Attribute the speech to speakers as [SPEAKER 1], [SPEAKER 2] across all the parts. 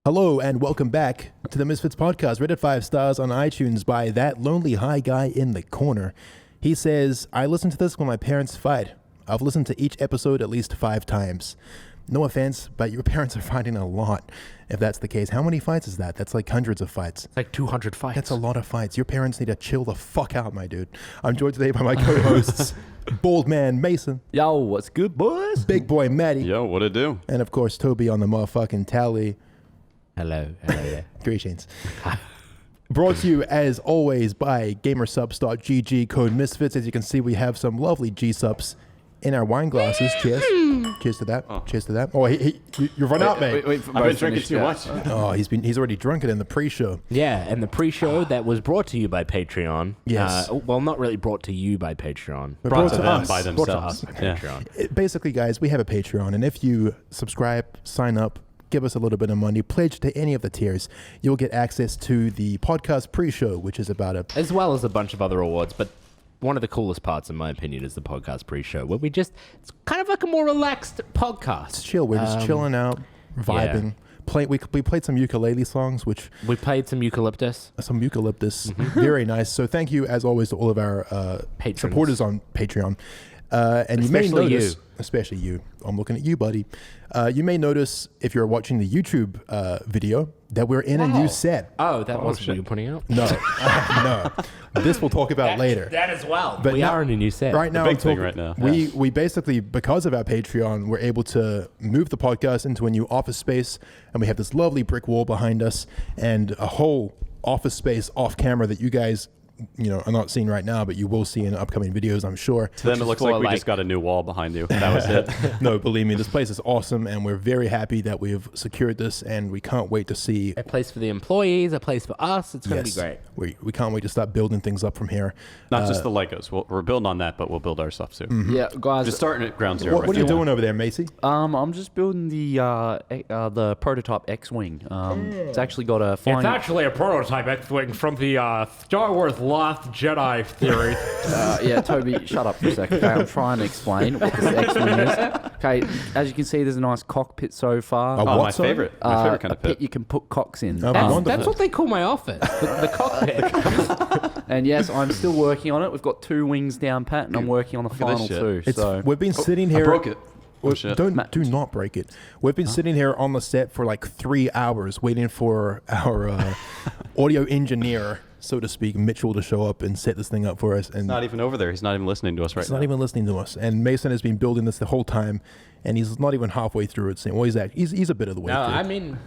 [SPEAKER 1] Hello and welcome back to the Misfits podcast, rated 5 stars on iTunes by that lonely high guy in the corner. He says, I listen to this when my parents fight. I've listened to each episode at least 5 times. No offense, but your parents are fighting a lot. If that's the case, how many fights is that? That's like hundreds of fights.
[SPEAKER 2] It's like 200 fights.
[SPEAKER 1] That's a lot of fights. Your parents need to chill the fuck out, my dude. I'm joined today by my co-hosts, Bald Man Mason.
[SPEAKER 3] Yo, what's good, boys?
[SPEAKER 1] Big Boy Maddie.
[SPEAKER 4] Yo, what it do?
[SPEAKER 1] And of course, Toby on the motherfucking tally.
[SPEAKER 2] Hello there.
[SPEAKER 1] Greetings. Brought to you, as always, by gamersubs.gg, code Misfits. As you can see, we have some lovely G-subs in our wine glasses. Cheers. Cheers to that.
[SPEAKER 4] Oh.
[SPEAKER 1] Cheers to that. Oh, you've run out, mate.
[SPEAKER 4] I've been drinking too much.
[SPEAKER 1] Oh, he's already drunk it in the pre-show.
[SPEAKER 2] Yeah, and the pre-show that was brought to you by Patreon.
[SPEAKER 1] Yes.
[SPEAKER 2] Well, not really brought to you by Patreon.
[SPEAKER 1] But
[SPEAKER 4] Brought to them
[SPEAKER 1] us.
[SPEAKER 4] by
[SPEAKER 2] Brought to
[SPEAKER 4] themselves.
[SPEAKER 2] us by
[SPEAKER 4] Yeah.
[SPEAKER 2] Patreon.
[SPEAKER 1] Basically, guys, we have a Patreon, and if you subscribe, sign up, give us a little bit of money, pledge to any of the tiers, you'll get access to the podcast pre-show, which is about
[SPEAKER 2] As well as a bunch of other awards, but one of the coolest parts, in my opinion, is the podcast pre-show, where it's kind of like a more relaxed podcast.
[SPEAKER 1] It's chill. We're just chilling out, vibing. We played some ukulele songs, which
[SPEAKER 2] We played some eucalyptus.
[SPEAKER 1] very nice. So thank you, as always, to all of our
[SPEAKER 2] Patrons.
[SPEAKER 1] supporters on Patreon. And you may
[SPEAKER 2] Especially
[SPEAKER 1] notice,
[SPEAKER 2] you.
[SPEAKER 1] especially you, I'm looking at you, buddy. You may notice, if you're watching the YouTube video, that we're in a new set.
[SPEAKER 2] Oh, that wasn't what you were putting out?
[SPEAKER 1] No, no. This we'll talk about later.
[SPEAKER 2] That as well.
[SPEAKER 1] But
[SPEAKER 2] We
[SPEAKER 1] now-
[SPEAKER 2] are in a new set.
[SPEAKER 1] Right now,
[SPEAKER 4] big
[SPEAKER 1] I'm
[SPEAKER 4] thing
[SPEAKER 1] talking,
[SPEAKER 4] right now.
[SPEAKER 1] We basically, because of our Patreon, we're able to move the podcast into a new office space, and we have this lovely brick wall behind us and a whole office space off camera that you guys, are not seeing right now, but you will see in upcoming videos, I'm sure.
[SPEAKER 4] To them, it looks like we just got a new wall behind you. That was it.
[SPEAKER 1] No, believe me, this place is awesome, and we're very happy that we've secured this, and we can't wait to see.
[SPEAKER 2] A place for the employees, a place for us. It's going to be great.
[SPEAKER 1] We can't wait to start building things up from here.
[SPEAKER 4] Not just the Legos. We're building on that, but we'll build our stuff soon.
[SPEAKER 3] Yeah, guys.
[SPEAKER 4] Just starting at ground zero.
[SPEAKER 1] What are you doing over there, Macy?
[SPEAKER 3] I'm just building the prototype X-Wing. It's actually got a flying.
[SPEAKER 2] It's actually a prototype X-Wing from the Star Wars Last Jedi theory.
[SPEAKER 3] Yeah, Toby, shut up for a second. Okay, I'm trying to explain what this X-Wing is. Okay, as you can see, there's a nice cockpit so far.
[SPEAKER 1] Oh,
[SPEAKER 4] Oh,
[SPEAKER 1] what,
[SPEAKER 4] my
[SPEAKER 1] sorry?
[SPEAKER 4] favorite. My favorite kind
[SPEAKER 3] a
[SPEAKER 4] of pit.
[SPEAKER 3] you can put cocks in.
[SPEAKER 1] Oh,
[SPEAKER 2] That's
[SPEAKER 1] wonderful.
[SPEAKER 2] what they call my office, the cockpit.
[SPEAKER 3] And yes, I'm still working on it. We've got 2 wings down pat, and I'm working on the
[SPEAKER 4] at
[SPEAKER 3] final
[SPEAKER 4] this shit.
[SPEAKER 3] 2. So
[SPEAKER 1] We've been sitting here.
[SPEAKER 4] I broke it.
[SPEAKER 1] Well,
[SPEAKER 4] Oh, shit.
[SPEAKER 1] do not break it. We've been sitting here on the set for like 3 hours waiting for our audio engineer, so to speak, Mitchell, to show up and set this thing up for us. And
[SPEAKER 4] Not even over there. He's not even listening to us right
[SPEAKER 1] he's
[SPEAKER 4] now.
[SPEAKER 1] not even listening to us. And Mason has been building this the whole time, and he's not even halfway through it. Well, he's a bit of the way
[SPEAKER 2] No,
[SPEAKER 1] through.
[SPEAKER 2] I mean,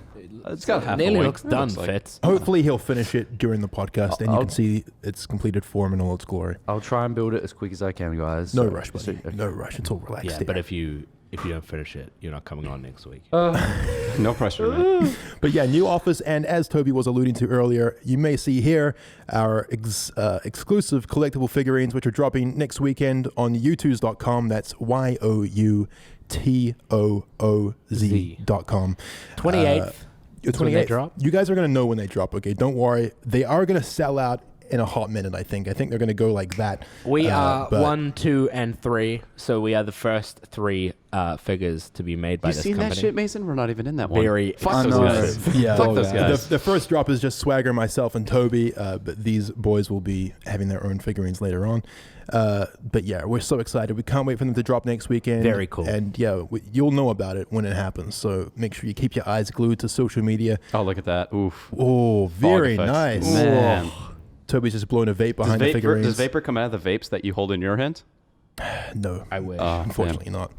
[SPEAKER 4] It's got half a
[SPEAKER 2] nearly
[SPEAKER 4] wing.
[SPEAKER 2] looks
[SPEAKER 4] It
[SPEAKER 2] done,
[SPEAKER 4] looks like-
[SPEAKER 2] Fitz.
[SPEAKER 1] Hopefully he'll finish it during the podcast, and you can see its completed form in all its glory.
[SPEAKER 3] I'll try and build it as quick as I can, guys.
[SPEAKER 1] No
[SPEAKER 3] So-
[SPEAKER 1] rush, buddy. No rush. It's all relaxed.
[SPEAKER 2] Yeah,
[SPEAKER 1] here.
[SPEAKER 2] but if you don't finish it, you're not coming on next week.
[SPEAKER 4] No pressure, man.
[SPEAKER 1] But yeah, new office, and as Toby was alluding to earlier, you may see here our exclusive collectible figurines, which are dropping next weekend on youtooz.com. That's youtooz.com.
[SPEAKER 2] 28th.
[SPEAKER 1] It's
[SPEAKER 2] when
[SPEAKER 1] 28th.
[SPEAKER 2] they drop?
[SPEAKER 1] You guys are going to know when they drop, okay? Don't worry. They are going to sell out in a hot minute, I think. I think they're going to go like that.
[SPEAKER 2] We are
[SPEAKER 1] but
[SPEAKER 2] 1, 2, and 3, so we are the first 3 figures to be made by
[SPEAKER 4] You
[SPEAKER 2] this
[SPEAKER 4] seen
[SPEAKER 2] company.
[SPEAKER 4] that shit, Mason? We're not even in that one.
[SPEAKER 2] Very
[SPEAKER 4] Fuck those guys.
[SPEAKER 1] Yeah,
[SPEAKER 4] Fuck those guys.
[SPEAKER 1] The first drop is just Swagger, myself, and Toby, but these boys will be having their own figurines later on. But yeah, we're so excited. We can't wait for them to drop next weekend.
[SPEAKER 2] Very cool.
[SPEAKER 1] And yeah, you'll know about it when it happens. So make sure you keep your eyes glued to social media.
[SPEAKER 4] Oh, look at that. Oof.
[SPEAKER 1] Oh, very
[SPEAKER 4] Fog
[SPEAKER 1] nice.
[SPEAKER 4] effects. Man.
[SPEAKER 1] Toby's just blowing a vape behind the figurines.
[SPEAKER 4] Does vapor come out of the vapes that you hold in your hand?
[SPEAKER 1] No,
[SPEAKER 2] I wish.
[SPEAKER 1] unfortunately not.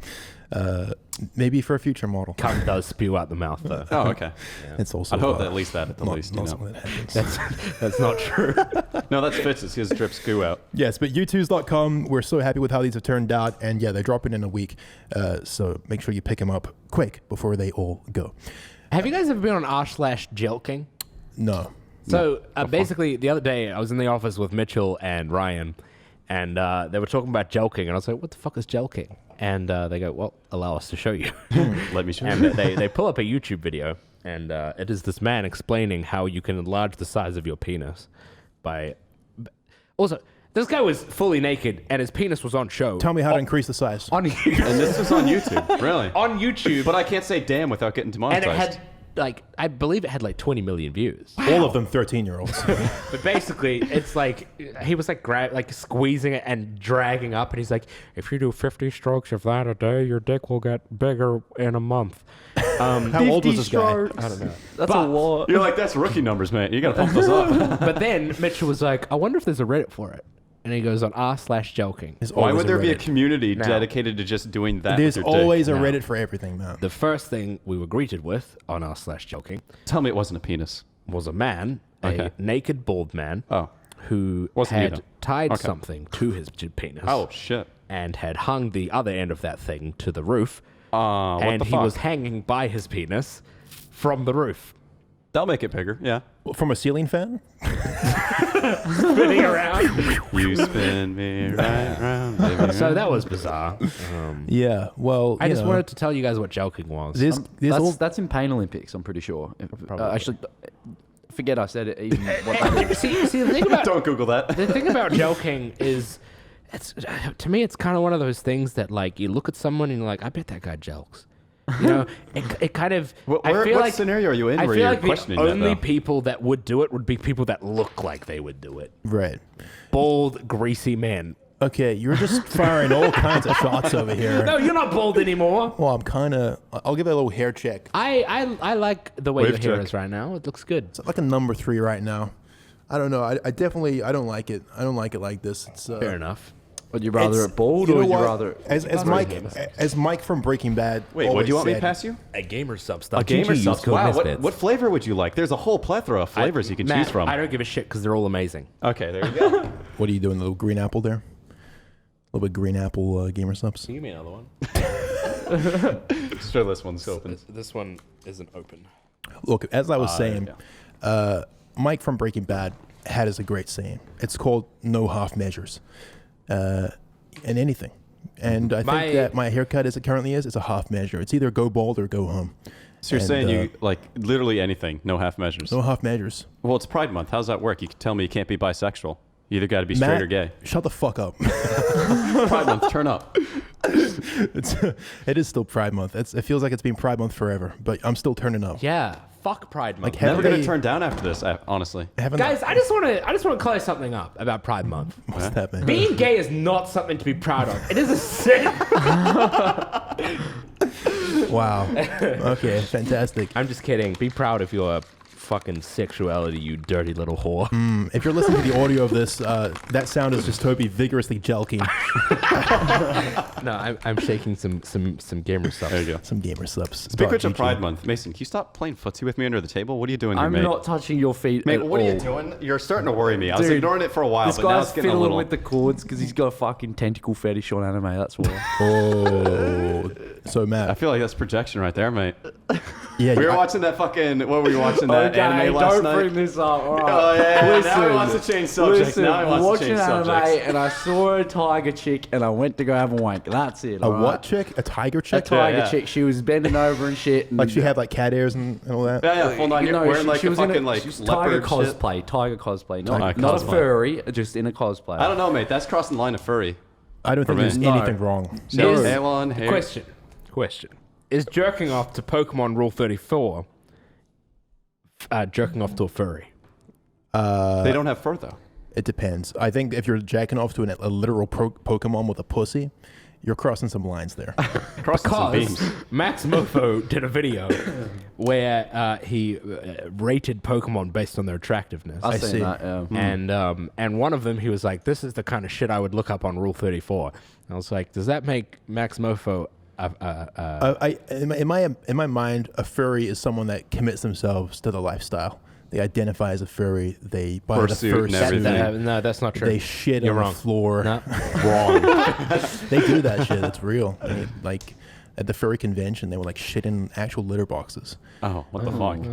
[SPEAKER 1] Maybe for a future model.
[SPEAKER 2] Cum does spew out the mouth, though.
[SPEAKER 4] Oh, okay.
[SPEAKER 1] It's also
[SPEAKER 4] I'd hope that at least that at the
[SPEAKER 1] not,
[SPEAKER 4] least.
[SPEAKER 1] not
[SPEAKER 4] You know.
[SPEAKER 1] something that happens.
[SPEAKER 2] That's not true.
[SPEAKER 4] No, that's Fitz's. His drips goo out.
[SPEAKER 1] Yes, but youtooz.com, we're so happy with how these have turned out, and yeah, they're dropping in a week, so make sure you pick them up quick before they all go.
[SPEAKER 2] Have you guys ever been on r/jelqing?
[SPEAKER 1] No.
[SPEAKER 2] So basically, the other day I was in the office with Mitchell and Ryan, and they were talking about jelqing, and I was like, "What the fuck is jelqing?" And they go, "Well, allow us to show you."
[SPEAKER 4] Let me show
[SPEAKER 2] And
[SPEAKER 4] you.
[SPEAKER 2] they pull up a YouTube video, and it is this man explaining how you can enlarge the size of your penis by. Also, this guy was fully naked, and his penis was on show.
[SPEAKER 1] Tell me how to increase the size.
[SPEAKER 2] On YouTube.
[SPEAKER 4] And this was on YouTube. Really?
[SPEAKER 2] On YouTube.
[SPEAKER 4] But I can't say damn without getting demonetized.
[SPEAKER 2] And it had like, I believe it had like 20 million views.
[SPEAKER 1] All of them 13-year-olds.
[SPEAKER 2] But basically, it's like he was like squeezing it and dragging up, and he's like, "If you do 50 strokes of that a day, your dick will get bigger in a month."
[SPEAKER 1] How old was this guy?
[SPEAKER 2] I don't know.
[SPEAKER 3] That's a lot.
[SPEAKER 4] You're like, that's rookie numbers, man. You gotta pump those up.
[SPEAKER 2] But then Mitchell was like, "I wonder if there's a Reddit for it." And he goes on r/jelqing.
[SPEAKER 1] There's
[SPEAKER 4] Why
[SPEAKER 1] always
[SPEAKER 4] would there be a
[SPEAKER 1] Reddit.
[SPEAKER 4] community
[SPEAKER 2] Now.
[SPEAKER 4] dedicated to just doing that?
[SPEAKER 1] There's
[SPEAKER 4] with your dick?
[SPEAKER 1] always a
[SPEAKER 2] No.
[SPEAKER 1] Reddit for everything, man.
[SPEAKER 2] The first thing we were greeted with on r/jelqing
[SPEAKER 4] Tell me it wasn't a penis.
[SPEAKER 2] was a man,
[SPEAKER 4] Okay.
[SPEAKER 2] a naked bald man,
[SPEAKER 4] Oh.
[SPEAKER 2] who
[SPEAKER 4] Wasn't you,
[SPEAKER 2] had
[SPEAKER 4] though.
[SPEAKER 2] tied
[SPEAKER 4] Okay.
[SPEAKER 2] something to his penis.
[SPEAKER 4] Oh shit.
[SPEAKER 2] And had hung the other end of that thing to the roof.
[SPEAKER 4] What
[SPEAKER 2] And
[SPEAKER 4] the
[SPEAKER 2] he
[SPEAKER 4] fuck?
[SPEAKER 2] was hanging by his penis from the roof.
[SPEAKER 4] That'll make it bigger. Yeah.
[SPEAKER 1] From a ceiling fan?
[SPEAKER 2] Spinning around.
[SPEAKER 4] You spin me right round. baby,
[SPEAKER 2] So
[SPEAKER 4] right
[SPEAKER 2] that was bizarre.
[SPEAKER 1] Yeah. Well,
[SPEAKER 2] I
[SPEAKER 1] you
[SPEAKER 2] just
[SPEAKER 1] know,
[SPEAKER 2] wanted to tell you guys what jelqing was.
[SPEAKER 1] There's
[SPEAKER 3] That's in Pain Olympics, I'm pretty sure.
[SPEAKER 2] Probably.
[SPEAKER 3] Actually, forget I said it. Even what that is.
[SPEAKER 2] see, the thing about
[SPEAKER 4] Don't Google that.
[SPEAKER 2] the thing about jelqing is, it's to me, it's kind of one of those things that like you look at someone and you're like, I bet that guy jelks. You know, it kind of.
[SPEAKER 4] What
[SPEAKER 2] I feel like,
[SPEAKER 4] scenario are you in
[SPEAKER 2] I
[SPEAKER 4] where
[SPEAKER 2] feel
[SPEAKER 4] you're
[SPEAKER 2] like the
[SPEAKER 4] questioning that,
[SPEAKER 2] only
[SPEAKER 4] though?
[SPEAKER 2] people that would do it would be people that look like they would do it.
[SPEAKER 1] right.
[SPEAKER 2] Bald, greasy men.
[SPEAKER 1] Okay, you're just firing all kinds of shots over here.
[SPEAKER 2] No, you're not bald anymore.
[SPEAKER 1] Well, I'm kind of. I'll give it a little hair check.
[SPEAKER 2] I like the way
[SPEAKER 4] Wave
[SPEAKER 2] your hair
[SPEAKER 4] check.
[SPEAKER 2] is right now. It looks good.
[SPEAKER 1] It's like a number 3 right now. I don't know. I definitely I don't like it. I don't like it like this. It's
[SPEAKER 2] Fair enough.
[SPEAKER 3] Would you rather
[SPEAKER 1] it's-
[SPEAKER 3] it bald
[SPEAKER 1] you
[SPEAKER 3] or
[SPEAKER 1] know
[SPEAKER 3] would you
[SPEAKER 1] what?
[SPEAKER 3] rather...
[SPEAKER 1] as Mike from Breaking Bad.
[SPEAKER 4] Wait, what
[SPEAKER 1] always
[SPEAKER 4] do you want me to
[SPEAKER 1] said,
[SPEAKER 4] pass you?
[SPEAKER 2] A gamer sub
[SPEAKER 4] A
[SPEAKER 2] stuff.
[SPEAKER 4] gamer subs. Wow, what flavor would you like? There's a whole plethora of flavors you can choose from.
[SPEAKER 2] I don't give a shit because they're all amazing.
[SPEAKER 4] Okay, there you go.
[SPEAKER 1] What are you doing? A little green apple there. A little bit green apple gamer subs.
[SPEAKER 2] Give me another one.
[SPEAKER 4] Sure, this one's open.
[SPEAKER 2] This one isn't open.
[SPEAKER 1] Look, as I was saying, Mike from Breaking Bad had us a great saying. It's called no half measures, in anything. And I think that my haircut, as it currently is, it's a half measure. It's either go bald or go home.
[SPEAKER 4] So you're
[SPEAKER 1] And,
[SPEAKER 4] saying you like literally anything, no half measures.
[SPEAKER 1] No half measures.
[SPEAKER 4] Well, it's Pride Month. How's that work? You can tell me you can't be bisexual. You either got to be straight
[SPEAKER 1] Matt,
[SPEAKER 4] or gay.
[SPEAKER 1] Shut the fuck up.
[SPEAKER 4] Pride Month, turn up.
[SPEAKER 1] It is still Pride Month. It feels like it's been Pride Month forever, but I'm still turning up.
[SPEAKER 2] Yeah. Fuck Pride Month.
[SPEAKER 1] Like,
[SPEAKER 4] Never
[SPEAKER 1] Haven't
[SPEAKER 4] gonna
[SPEAKER 1] they-
[SPEAKER 4] turn down after this, honestly.
[SPEAKER 1] Haven't
[SPEAKER 2] Guys, I just want to clear something up about Pride Month.
[SPEAKER 1] what's that, man?
[SPEAKER 2] Being gay is not something to be proud of. It is a sin.
[SPEAKER 1] Wow. Okay, fantastic.
[SPEAKER 2] I'm just kidding. Be proud of your fucking sexuality, you dirty little whore.
[SPEAKER 1] If you're listening to the audio of this, that sound is just Toby vigorously jelqing
[SPEAKER 2] No, I'm shaking some gamer stuff.
[SPEAKER 4] There you go.
[SPEAKER 1] some gamer subs.
[SPEAKER 4] Speaking of
[SPEAKER 1] GG.
[SPEAKER 4] Pride Month, Mason, can you stop playing footsie with me under the table? What are you doing here,
[SPEAKER 3] I'm
[SPEAKER 4] mate?
[SPEAKER 3] not touching your feet
[SPEAKER 4] Mate,
[SPEAKER 3] at
[SPEAKER 4] what
[SPEAKER 3] all.
[SPEAKER 4] are you doing? You're starting to worry me. I was
[SPEAKER 3] Dude,
[SPEAKER 4] ignoring it for a while,
[SPEAKER 3] This
[SPEAKER 4] but now
[SPEAKER 3] guy's
[SPEAKER 4] it's getting a
[SPEAKER 3] fiddling
[SPEAKER 4] little...
[SPEAKER 3] with the chords because he's got a fucking tentacle fetish on anime, that's why.
[SPEAKER 1] Oh, so
[SPEAKER 4] I
[SPEAKER 1] Matt.
[SPEAKER 4] feel like that's projection right there, mate.
[SPEAKER 1] Yeah,
[SPEAKER 4] We were
[SPEAKER 1] I-
[SPEAKER 4] watching that fucking... What were you watching? That anime last
[SPEAKER 3] don't
[SPEAKER 4] night?
[SPEAKER 3] bring this up. All right.
[SPEAKER 4] Oh, yeah.
[SPEAKER 3] Listen,
[SPEAKER 4] Now he wants to change subjects.
[SPEAKER 3] Listen,
[SPEAKER 4] Now he wants to
[SPEAKER 3] watching
[SPEAKER 4] change
[SPEAKER 3] anime
[SPEAKER 4] subjects.
[SPEAKER 3] and I saw a tiger chick and I went to go have a wank. That's it.
[SPEAKER 1] a
[SPEAKER 3] all right?
[SPEAKER 1] what chick? A tiger
[SPEAKER 3] A
[SPEAKER 1] chick?
[SPEAKER 3] tiger
[SPEAKER 4] yeah.
[SPEAKER 3] chick. She was bending over and shit. And
[SPEAKER 1] Like she had like cat ears and all that?
[SPEAKER 4] Yeah, yeah, hold on. You're wearing like
[SPEAKER 3] she
[SPEAKER 4] a
[SPEAKER 3] was in
[SPEAKER 4] fucking like
[SPEAKER 3] she was tiger
[SPEAKER 4] leopard shit.
[SPEAKER 3] cosplay. Tiger cosplay.
[SPEAKER 4] Tiger
[SPEAKER 3] Not a
[SPEAKER 4] cosplay.
[SPEAKER 3] furry, just in a cosplay.
[SPEAKER 4] I don't know, mate. That's crossing the line of furry.
[SPEAKER 1] I don't think
[SPEAKER 4] me.
[SPEAKER 1] there's
[SPEAKER 3] No.
[SPEAKER 1] anything wrong.
[SPEAKER 4] No,
[SPEAKER 2] Is-
[SPEAKER 4] hair on, hair.
[SPEAKER 2] Question. Is jerking off to Pokemon Rule 34 jerking off to a furry?
[SPEAKER 4] They don't have fur, though.
[SPEAKER 1] It depends. I think if you're jacking off to a literal Pokemon with a pussy, you're crossing some lines there.
[SPEAKER 4] Crossing some
[SPEAKER 2] Because
[SPEAKER 4] beams.
[SPEAKER 2] Max Mofo did a video where he rated Pokemon based on their attractiveness.
[SPEAKER 3] I've
[SPEAKER 1] see.
[SPEAKER 3] seen that. Yeah.
[SPEAKER 2] And one of them, he was like, "This is the kind of shit I would look up on Rule 34." And I was like, "Does that make Max Mofo?"
[SPEAKER 1] In my mind, a furry is someone that commits themselves to the lifestyle. They identify as a furry. They buy the
[SPEAKER 4] Fursuit and
[SPEAKER 1] fursuit.
[SPEAKER 4] everything.
[SPEAKER 2] no, that's not true.
[SPEAKER 1] They shit
[SPEAKER 2] You're
[SPEAKER 1] on
[SPEAKER 2] wrong.
[SPEAKER 1] the floor.
[SPEAKER 2] No.
[SPEAKER 1] Wrong. They do that shit. It's real. Like at the furry convention, they were like shitting in actual litter boxes.
[SPEAKER 4] Oh, what the fuck?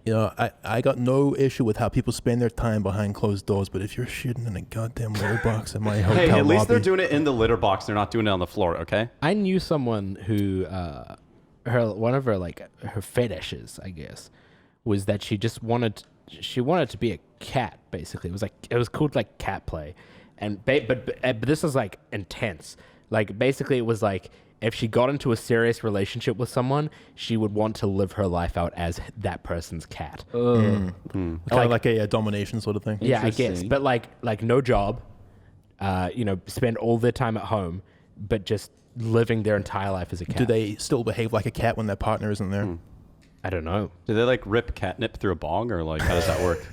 [SPEAKER 1] You know, I got no issue with how people spend their time behind closed doors, but if you're shitting in a goddamn litter box in my hotel
[SPEAKER 4] Hey, at least
[SPEAKER 1] lobby,
[SPEAKER 4] they're doing it in the litter box. They're not doing it on the floor, okay?
[SPEAKER 2] I knew someone who one of her fetishes, I guess, was that she just wanted to be a cat. Basically, it was called like cat play, and but this is like intense. Like basically, it was like if she got into a serious relationship with someone, she would want to live her life out as that person's cat.
[SPEAKER 1] Kind of like a domination sort of thing.
[SPEAKER 2] Yeah, I guess.
[SPEAKER 3] Interesting.
[SPEAKER 2] But like no job, spend all their time at home, but just living their entire life as a cat.
[SPEAKER 1] Do they still behave like a cat when their partner isn't there?
[SPEAKER 2] I don't know.
[SPEAKER 4] Do they like rip catnip through a bong, or like how does that work?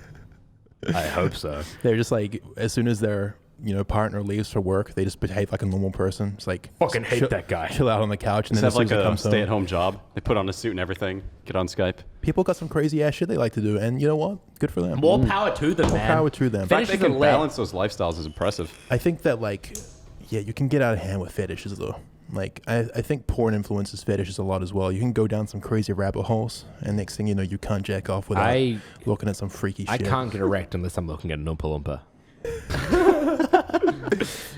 [SPEAKER 2] I hope so.
[SPEAKER 1] They're just like, as soon as their partner leaves for work, they just behave like a normal person. It's like
[SPEAKER 2] Fucking hate that guy.
[SPEAKER 1] Chill out on the couch, and
[SPEAKER 4] Just
[SPEAKER 1] then
[SPEAKER 4] have
[SPEAKER 1] as soon
[SPEAKER 4] like
[SPEAKER 1] as it
[SPEAKER 4] a
[SPEAKER 1] comes home,
[SPEAKER 4] stay-at-home job. They put on a suit and everything. Get on Skype.
[SPEAKER 1] people got some crazy ass shit they like to do, and you know what? Good for them.
[SPEAKER 2] More power to them, man.
[SPEAKER 1] power to them.
[SPEAKER 4] The fact they
[SPEAKER 2] Fetishes
[SPEAKER 4] can
[SPEAKER 2] are lit.
[SPEAKER 4] balance those lifestyles is impressive.
[SPEAKER 1] I think that you can get out of hand with fetishes though. Like I think porn influences fetishes a lot as well. You can go down some crazy rabbit holes, and next thing you know, you can't jack off without looking at some freaky
[SPEAKER 2] I
[SPEAKER 1] shit.
[SPEAKER 2] can't get erect unless I'm looking at an Oompa Loompa.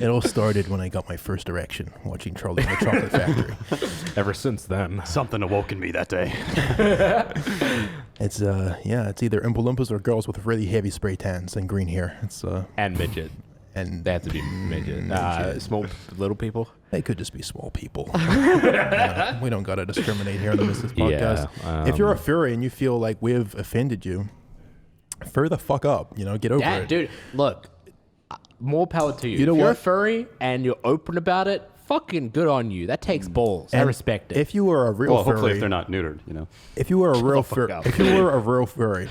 [SPEAKER 1] It all started when I got my first erection watching Charlie and the Chocolate Factory.
[SPEAKER 2] Ever since then.
[SPEAKER 4] Something awoke in me that day.
[SPEAKER 1] It's either Oompa Loompas or girls with really heavy spray tans and green hair. It's
[SPEAKER 2] And midget.
[SPEAKER 1] and
[SPEAKER 2] They have to be midget. Small little people.
[SPEAKER 1] they could just be small people. We don't gotta discriminate here on the Misfits podcast.
[SPEAKER 2] Yeah,
[SPEAKER 1] If you're a furry and you feel like we've offended you, fur the fuck up. Get over
[SPEAKER 2] Yeah,
[SPEAKER 1] it.
[SPEAKER 2] dude, look, more power to you.
[SPEAKER 1] You know
[SPEAKER 2] if you're a
[SPEAKER 1] what?
[SPEAKER 2] furry and you're open about it, fucking good on you. That takes balls. I
[SPEAKER 1] And
[SPEAKER 2] respect it.
[SPEAKER 1] If you were a real
[SPEAKER 4] Well,
[SPEAKER 1] furry,
[SPEAKER 4] hopefully if they're not neutered,
[SPEAKER 1] if you were a real
[SPEAKER 2] fuck
[SPEAKER 1] furry,
[SPEAKER 2] up.
[SPEAKER 1] if you were a real furry,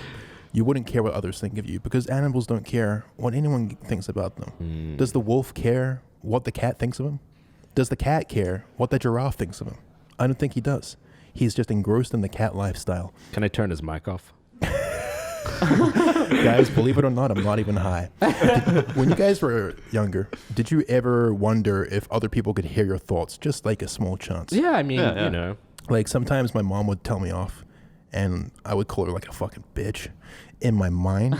[SPEAKER 1] you wouldn't care what others think of you because animals don't care what anyone thinks about them. Does the wolf care what the cat thinks of him? Does the cat care what the giraffe thinks of him? I don't think he does. He's just engrossed in the cat lifestyle.
[SPEAKER 2] Can I turn his mic off?
[SPEAKER 1] Guys, believe it or not, I'm not even high. When you guys were younger, did you ever wonder if other people could hear your thoughts, just like a small chance?
[SPEAKER 2] Yeah, I mean,
[SPEAKER 4] Yeah.
[SPEAKER 2] you know.
[SPEAKER 1] Like sometimes my mom would tell me off, and I would call her like a fucking bitch in my mind.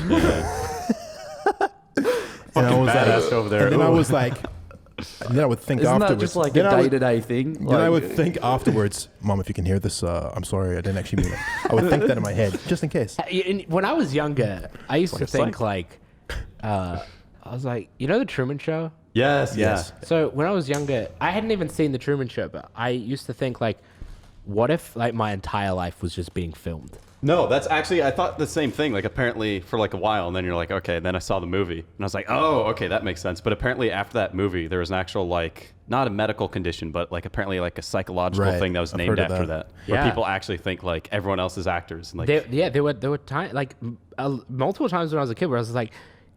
[SPEAKER 1] And I was
[SPEAKER 4] badass
[SPEAKER 1] like,
[SPEAKER 4] over there.
[SPEAKER 1] And then I
[SPEAKER 4] Ooh.
[SPEAKER 1] was like, and then I would think
[SPEAKER 3] Isn't
[SPEAKER 1] afterwards.
[SPEAKER 3] that just like
[SPEAKER 1] then
[SPEAKER 3] a
[SPEAKER 1] I would-
[SPEAKER 3] day-to-day thing?
[SPEAKER 1] Then I would think afterwards, Mom, if you can hear this, I'm sorry, I didn't actually mean it. I would think that in my head, just in case.
[SPEAKER 2] When I was younger, I used to
[SPEAKER 4] a
[SPEAKER 2] think
[SPEAKER 4] psych.
[SPEAKER 2] I was like, the Truman Show?
[SPEAKER 4] Yes,
[SPEAKER 1] Yes.
[SPEAKER 2] So when I was younger, I hadn't even seen the Truman Show, but I used to think like, what if like my entire life was just being filmed?
[SPEAKER 4] No, that's actually, I thought the same thing, like apparently for like a while, and then you're like, okay, and then I saw the movie, and I was like, oh, okay, that makes sense. But apparently after that movie, there was an actual like, not a medical condition, but like apparently like a psychological
[SPEAKER 1] Right.
[SPEAKER 4] thing that was
[SPEAKER 1] I've
[SPEAKER 4] named
[SPEAKER 1] heard of
[SPEAKER 4] after
[SPEAKER 1] that.
[SPEAKER 4] that. Where
[SPEAKER 2] Yeah.
[SPEAKER 4] people actually think like everyone else is actors. And like,
[SPEAKER 2] There were times like multiple times when I was a kid where I was like,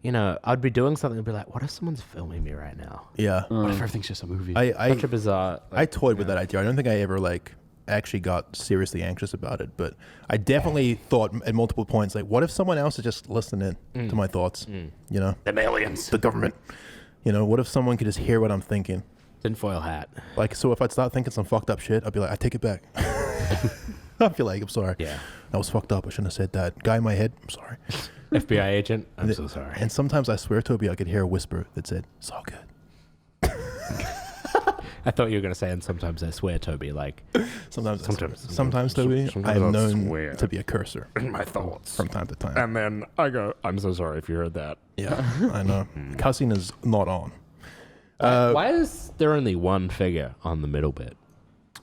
[SPEAKER 2] I'd be doing something and be like, what if someone's filming me right now?
[SPEAKER 1] Yeah.
[SPEAKER 4] what if everything's just a movie?
[SPEAKER 1] I
[SPEAKER 2] Such a bizarre.
[SPEAKER 1] I toyed with that idea. I don't think I ever actually got seriously anxious about it, but I definitely thought at multiple points, like, what if someone else is just listening to my thoughts?
[SPEAKER 4] Them aliens.
[SPEAKER 1] The government. What if someone could just hear what I'm thinking?
[SPEAKER 2] Tinfoil hat.
[SPEAKER 1] Like, so if I'd start thinking some fucked up shit, I'd be like, I take it back. I'd be like, I'm sorry.
[SPEAKER 2] Yeah.
[SPEAKER 1] That was fucked up. I shouldn't have said that. Guy in my head, I'm sorry.
[SPEAKER 2] FBI agent. I'm so sorry.
[SPEAKER 1] And sometimes I swear, Toby, I could hear a whisper that said, it's all good.
[SPEAKER 2] I thought you were gonna say, and sometimes I swear, Toby. Like
[SPEAKER 1] Sometimes,
[SPEAKER 2] Sometimes
[SPEAKER 1] Toby,
[SPEAKER 2] sometimes
[SPEAKER 1] I am
[SPEAKER 2] I
[SPEAKER 1] known
[SPEAKER 2] swear.
[SPEAKER 1] to be a cursor
[SPEAKER 2] in my thoughts,
[SPEAKER 1] from time to time.
[SPEAKER 2] and then I go, I'm so sorry if you heard that.
[SPEAKER 1] Yeah, I know. Cussing is not on.
[SPEAKER 2] Why is there only one figure on the middle bit?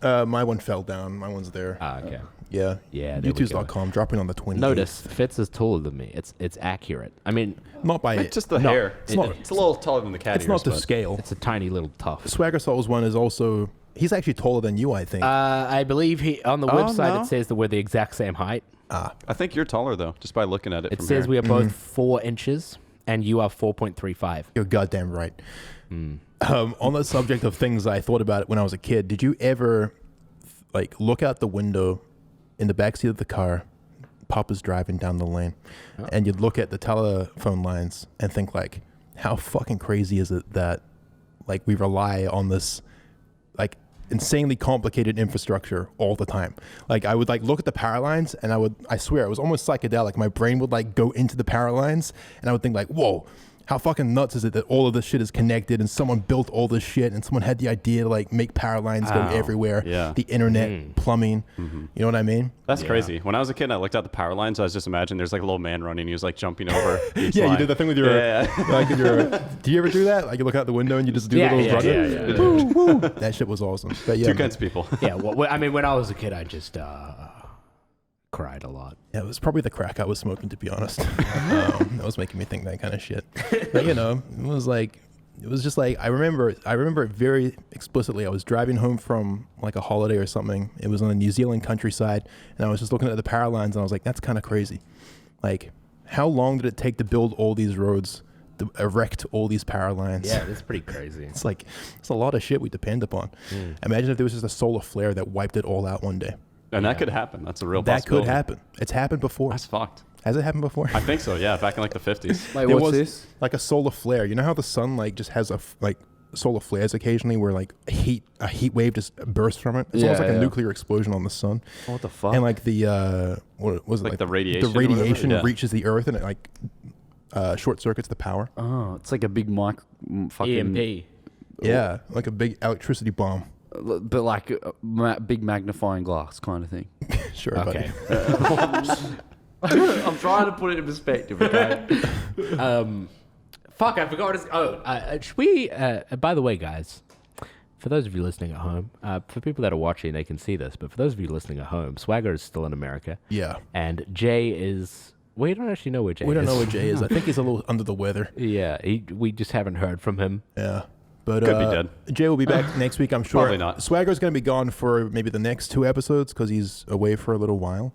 [SPEAKER 1] My one fell down. My one's there.
[SPEAKER 2] Ah, okay.
[SPEAKER 1] Yeah.
[SPEAKER 2] Yeah, there we go.
[SPEAKER 1] YouTubes.com, dropping on the 20.
[SPEAKER 2] Notice Fitz is taller than me. It's accurate. I mean,
[SPEAKER 1] Not by
[SPEAKER 4] It's just the
[SPEAKER 2] No,
[SPEAKER 4] hair.
[SPEAKER 1] it's not-
[SPEAKER 4] It's a little taller than the cat
[SPEAKER 1] it's not to scale.
[SPEAKER 2] it's a tiny little tough.
[SPEAKER 1] Swagger Soul's one is also, he's actually taller than you, I think.
[SPEAKER 2] I believe he on the website
[SPEAKER 4] no.
[SPEAKER 2] it says that we're the exact same height.
[SPEAKER 4] I think you're taller though, just by looking at it.
[SPEAKER 2] It
[SPEAKER 4] from
[SPEAKER 2] says
[SPEAKER 4] here.
[SPEAKER 2] we are both 4 inches, and you are 4.35.
[SPEAKER 1] You're goddamn right. On the subject of things I thought about when I was a kid, did you ever look out the window in the backseat of the car, Papa's driving down the lane, and you'd look at the telephone lines and think like, how fucking crazy is it that we rely on this insanely complicated infrastructure all the time? I would look at the power lines and I swear it was almost psychedelic. My brain would go into the power lines and I would think whoa, How fucking nuts is it that all of this shit is connected and someone built all this shit and someone had the idea to like make power lines go everywhere.
[SPEAKER 4] Yeah.
[SPEAKER 1] The internet, plumbing. You know what I mean?
[SPEAKER 4] That's crazy. When I was a kid and I looked at the power lines, I was just imagining there's like a little man running. He was like jumping over each
[SPEAKER 1] Yeah,
[SPEAKER 4] line.
[SPEAKER 1] you did the thing with your, like do you ever do that? Like you look out the window and you just do the little run? Woo, woo. That shit was awesome. But yeah,
[SPEAKER 4] Two kinds of people.
[SPEAKER 2] Yeah, well, I mean, when I was a kid, I just cried a lot.
[SPEAKER 1] Yeah, it was probably the crack I was smoking, to be honest. That was making me think that kind of shit. But it was just like I remember it very explicitly. I was driving home from like a holiday or something. It was on the New Zealand countryside, and I was just looking at the power lines, and I was like, that's kind of crazy. Like, how long did it take to build all these roads, to erect all these power lines?
[SPEAKER 2] Yeah, that's pretty crazy.
[SPEAKER 1] It's like it's a lot of shit we depend upon. Imagine if there was just a solar flare that wiped it all out one day.
[SPEAKER 4] And that could happen. That's a real
[SPEAKER 1] That
[SPEAKER 4] possibility.
[SPEAKER 1] could happen. It's happened before.
[SPEAKER 4] That's fucked.
[SPEAKER 1] Has it happened before?
[SPEAKER 4] I think so, yeah. Back in like the 50s.
[SPEAKER 3] Wait,
[SPEAKER 1] There
[SPEAKER 3] what's
[SPEAKER 1] was
[SPEAKER 3] this?
[SPEAKER 1] like a solar flare. You know how the sun like just has like solar flares occasionally where like a heat wave just bursts from it? It's almost like a nuclear explosion on the sun.
[SPEAKER 3] What the fuck?
[SPEAKER 1] And like the what was it
[SPEAKER 4] Like the radiation
[SPEAKER 1] The
[SPEAKER 4] or whatever?
[SPEAKER 1] radiation
[SPEAKER 4] Yeah.
[SPEAKER 1] reaches the earth and it like short circuits the power.
[SPEAKER 3] Oh, it's like a big fucking
[SPEAKER 2] EMP.
[SPEAKER 1] Yeah, like a big electricity bomb.
[SPEAKER 3] but like a big magnifying glass kind of thing.
[SPEAKER 1] Sure,
[SPEAKER 2] Okay.
[SPEAKER 3] I'm trying to put it in perspective, okay?
[SPEAKER 2] Fuck, I forgot what it's... should we... by the way, guys, for those of you listening at home, for people that are watching, they can see this, but for those of you listening at home, Swagger is still in America.
[SPEAKER 1] Yeah.
[SPEAKER 2] And Jay is... We don't actually know where Jay is.
[SPEAKER 1] We don't know where Jay is. I think he's a little under the weather.
[SPEAKER 2] Yeah, we just haven't heard from him.
[SPEAKER 1] Yeah. But
[SPEAKER 4] Could be dead.
[SPEAKER 1] Jay will be back next week, I'm sure.
[SPEAKER 4] Probably not.
[SPEAKER 1] Swagger's going to be gone for maybe the next 2 episodes because he's away for a little while.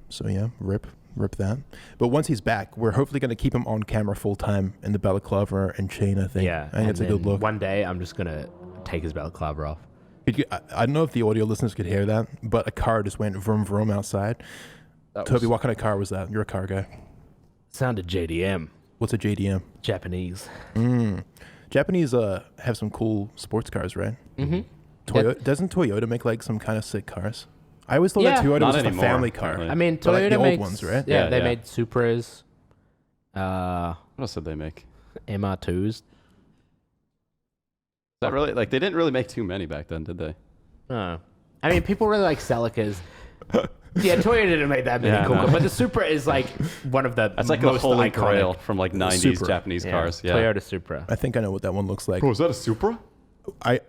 [SPEAKER 1] So yeah, rip that. But once he's back, we're hopefully going to keep him on camera full time in the balaclava and chain, I think.
[SPEAKER 2] Yeah.
[SPEAKER 1] I think it's a good look.
[SPEAKER 2] One day, I'm just going to take his balaclava off.
[SPEAKER 1] I don't know if the audio listeners could hear that, but a car just went vroom vroom outside. Toby, what kind of car was that? You're a car guy.
[SPEAKER 2] Sounded JDM.
[SPEAKER 1] What's a JDM?
[SPEAKER 2] Japanese.
[SPEAKER 1] Japanese have some cool sports cars, right?
[SPEAKER 2] Mm-hmm.
[SPEAKER 1] Doesn't Toyota make like some kind of sick cars? I always thought that Toyota
[SPEAKER 4] not
[SPEAKER 1] was just
[SPEAKER 4] anymore,
[SPEAKER 1] a family car.
[SPEAKER 4] apparently.
[SPEAKER 2] I mean,
[SPEAKER 1] But, like,
[SPEAKER 2] Toyota
[SPEAKER 1] the old
[SPEAKER 2] makes...
[SPEAKER 1] ones, right?
[SPEAKER 2] Yeah,
[SPEAKER 4] Yeah,
[SPEAKER 2] they
[SPEAKER 4] yeah.
[SPEAKER 2] made Supras,
[SPEAKER 4] What else did they make?
[SPEAKER 2] MR2s.
[SPEAKER 4] Is that really like they didn't really make too many back then, did they?
[SPEAKER 2] I mean, people really like Celicas. Yeah, Toyota didn't make that many
[SPEAKER 4] Yeah,
[SPEAKER 2] cool
[SPEAKER 4] no.
[SPEAKER 2] cars, but the Supra is like one of the
[SPEAKER 4] That's like
[SPEAKER 2] most
[SPEAKER 4] the holy
[SPEAKER 2] iconic.
[SPEAKER 4] grail from like 90s
[SPEAKER 1] Supra.
[SPEAKER 4] Japanese cars. Yeah.
[SPEAKER 2] Toyota Supra.
[SPEAKER 1] I think I know what that one looks like.
[SPEAKER 4] is that a Supra?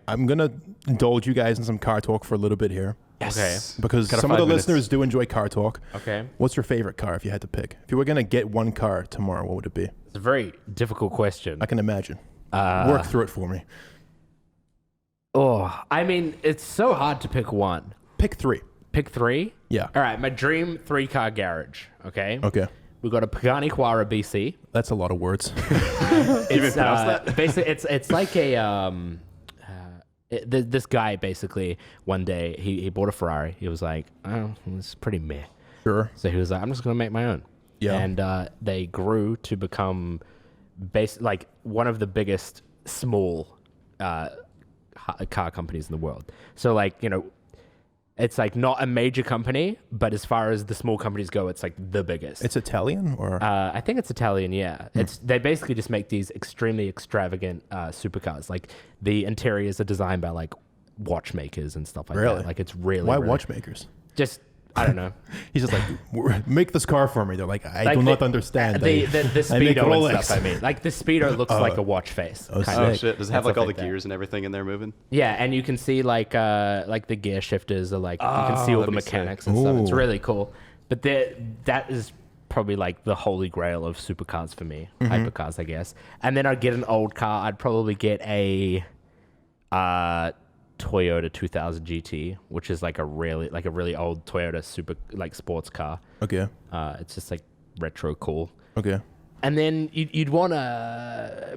[SPEAKER 1] I'm going to indulge you guys in some car talk for a little bit here.
[SPEAKER 4] Yes.
[SPEAKER 1] Because
[SPEAKER 4] Got
[SPEAKER 1] some of the
[SPEAKER 4] 5 minutes.
[SPEAKER 1] listeners do enjoy car talk.
[SPEAKER 2] Okay.
[SPEAKER 1] What's your favorite car if you had to pick? If you were going to get one car tomorrow, what would it be?
[SPEAKER 2] It's a very difficult question.
[SPEAKER 1] I can imagine. Work through it for me.
[SPEAKER 2] Oh, I mean, it's so hard to pick one.
[SPEAKER 1] Pick 3.
[SPEAKER 2] Pick 3?
[SPEAKER 1] Yeah.
[SPEAKER 2] All right, my dream 3-car garage, okay?
[SPEAKER 1] Okay.
[SPEAKER 2] We've got a Pagani Huayra BC.
[SPEAKER 1] That's a lot of words.
[SPEAKER 2] It's basically it's like a this guy basically one day he bought a Ferrari. He was like, oh, it's pretty meh.
[SPEAKER 1] Sure.
[SPEAKER 2] So he was like, I'm just gonna make my own.
[SPEAKER 1] Yeah.
[SPEAKER 2] And they grew to become like one of the biggest small car companies in the world. So like, you know, it's like not a major company, but as far as the small companies go, it's like the biggest.
[SPEAKER 1] It's Italian or?
[SPEAKER 2] I think it's Italian, yeah. They basically just make these extremely extravagant supercars. Like the interiors are designed by like watchmakers and stuff like
[SPEAKER 1] Really?
[SPEAKER 2] that. Like it's really
[SPEAKER 1] Why
[SPEAKER 2] really-
[SPEAKER 1] watchmakers?
[SPEAKER 2] Just I don't know.
[SPEAKER 1] He's just like, make this car for me. They're like, I
[SPEAKER 2] Like
[SPEAKER 1] do not understand.
[SPEAKER 2] The
[SPEAKER 1] I make
[SPEAKER 2] speedo
[SPEAKER 1] Rolex.
[SPEAKER 2] and stuff. I mean, like the speedo looks like a watch face.
[SPEAKER 1] Oh,
[SPEAKER 2] kind
[SPEAKER 4] Oh
[SPEAKER 2] of.
[SPEAKER 1] sick.
[SPEAKER 4] shit! Does it have
[SPEAKER 2] That's
[SPEAKER 4] like all the
[SPEAKER 2] like that.
[SPEAKER 4] gears and everything in there moving?
[SPEAKER 2] Yeah, and you can see like the gear shifters are like you can see all the
[SPEAKER 4] that'd be sick.
[SPEAKER 2] mechanics and stuff. It's
[SPEAKER 1] Ooh.
[SPEAKER 2] really cool. But that is probably like the holy grail of supercars for me, hypercars, I guess. And then I'd get an old car. I'd probably get a Toyota 2000 GT, which is like a really old Toyota super like sports car.
[SPEAKER 1] Okay.
[SPEAKER 2] It's just like retro cool.
[SPEAKER 1] Okay.
[SPEAKER 2] And then you'd want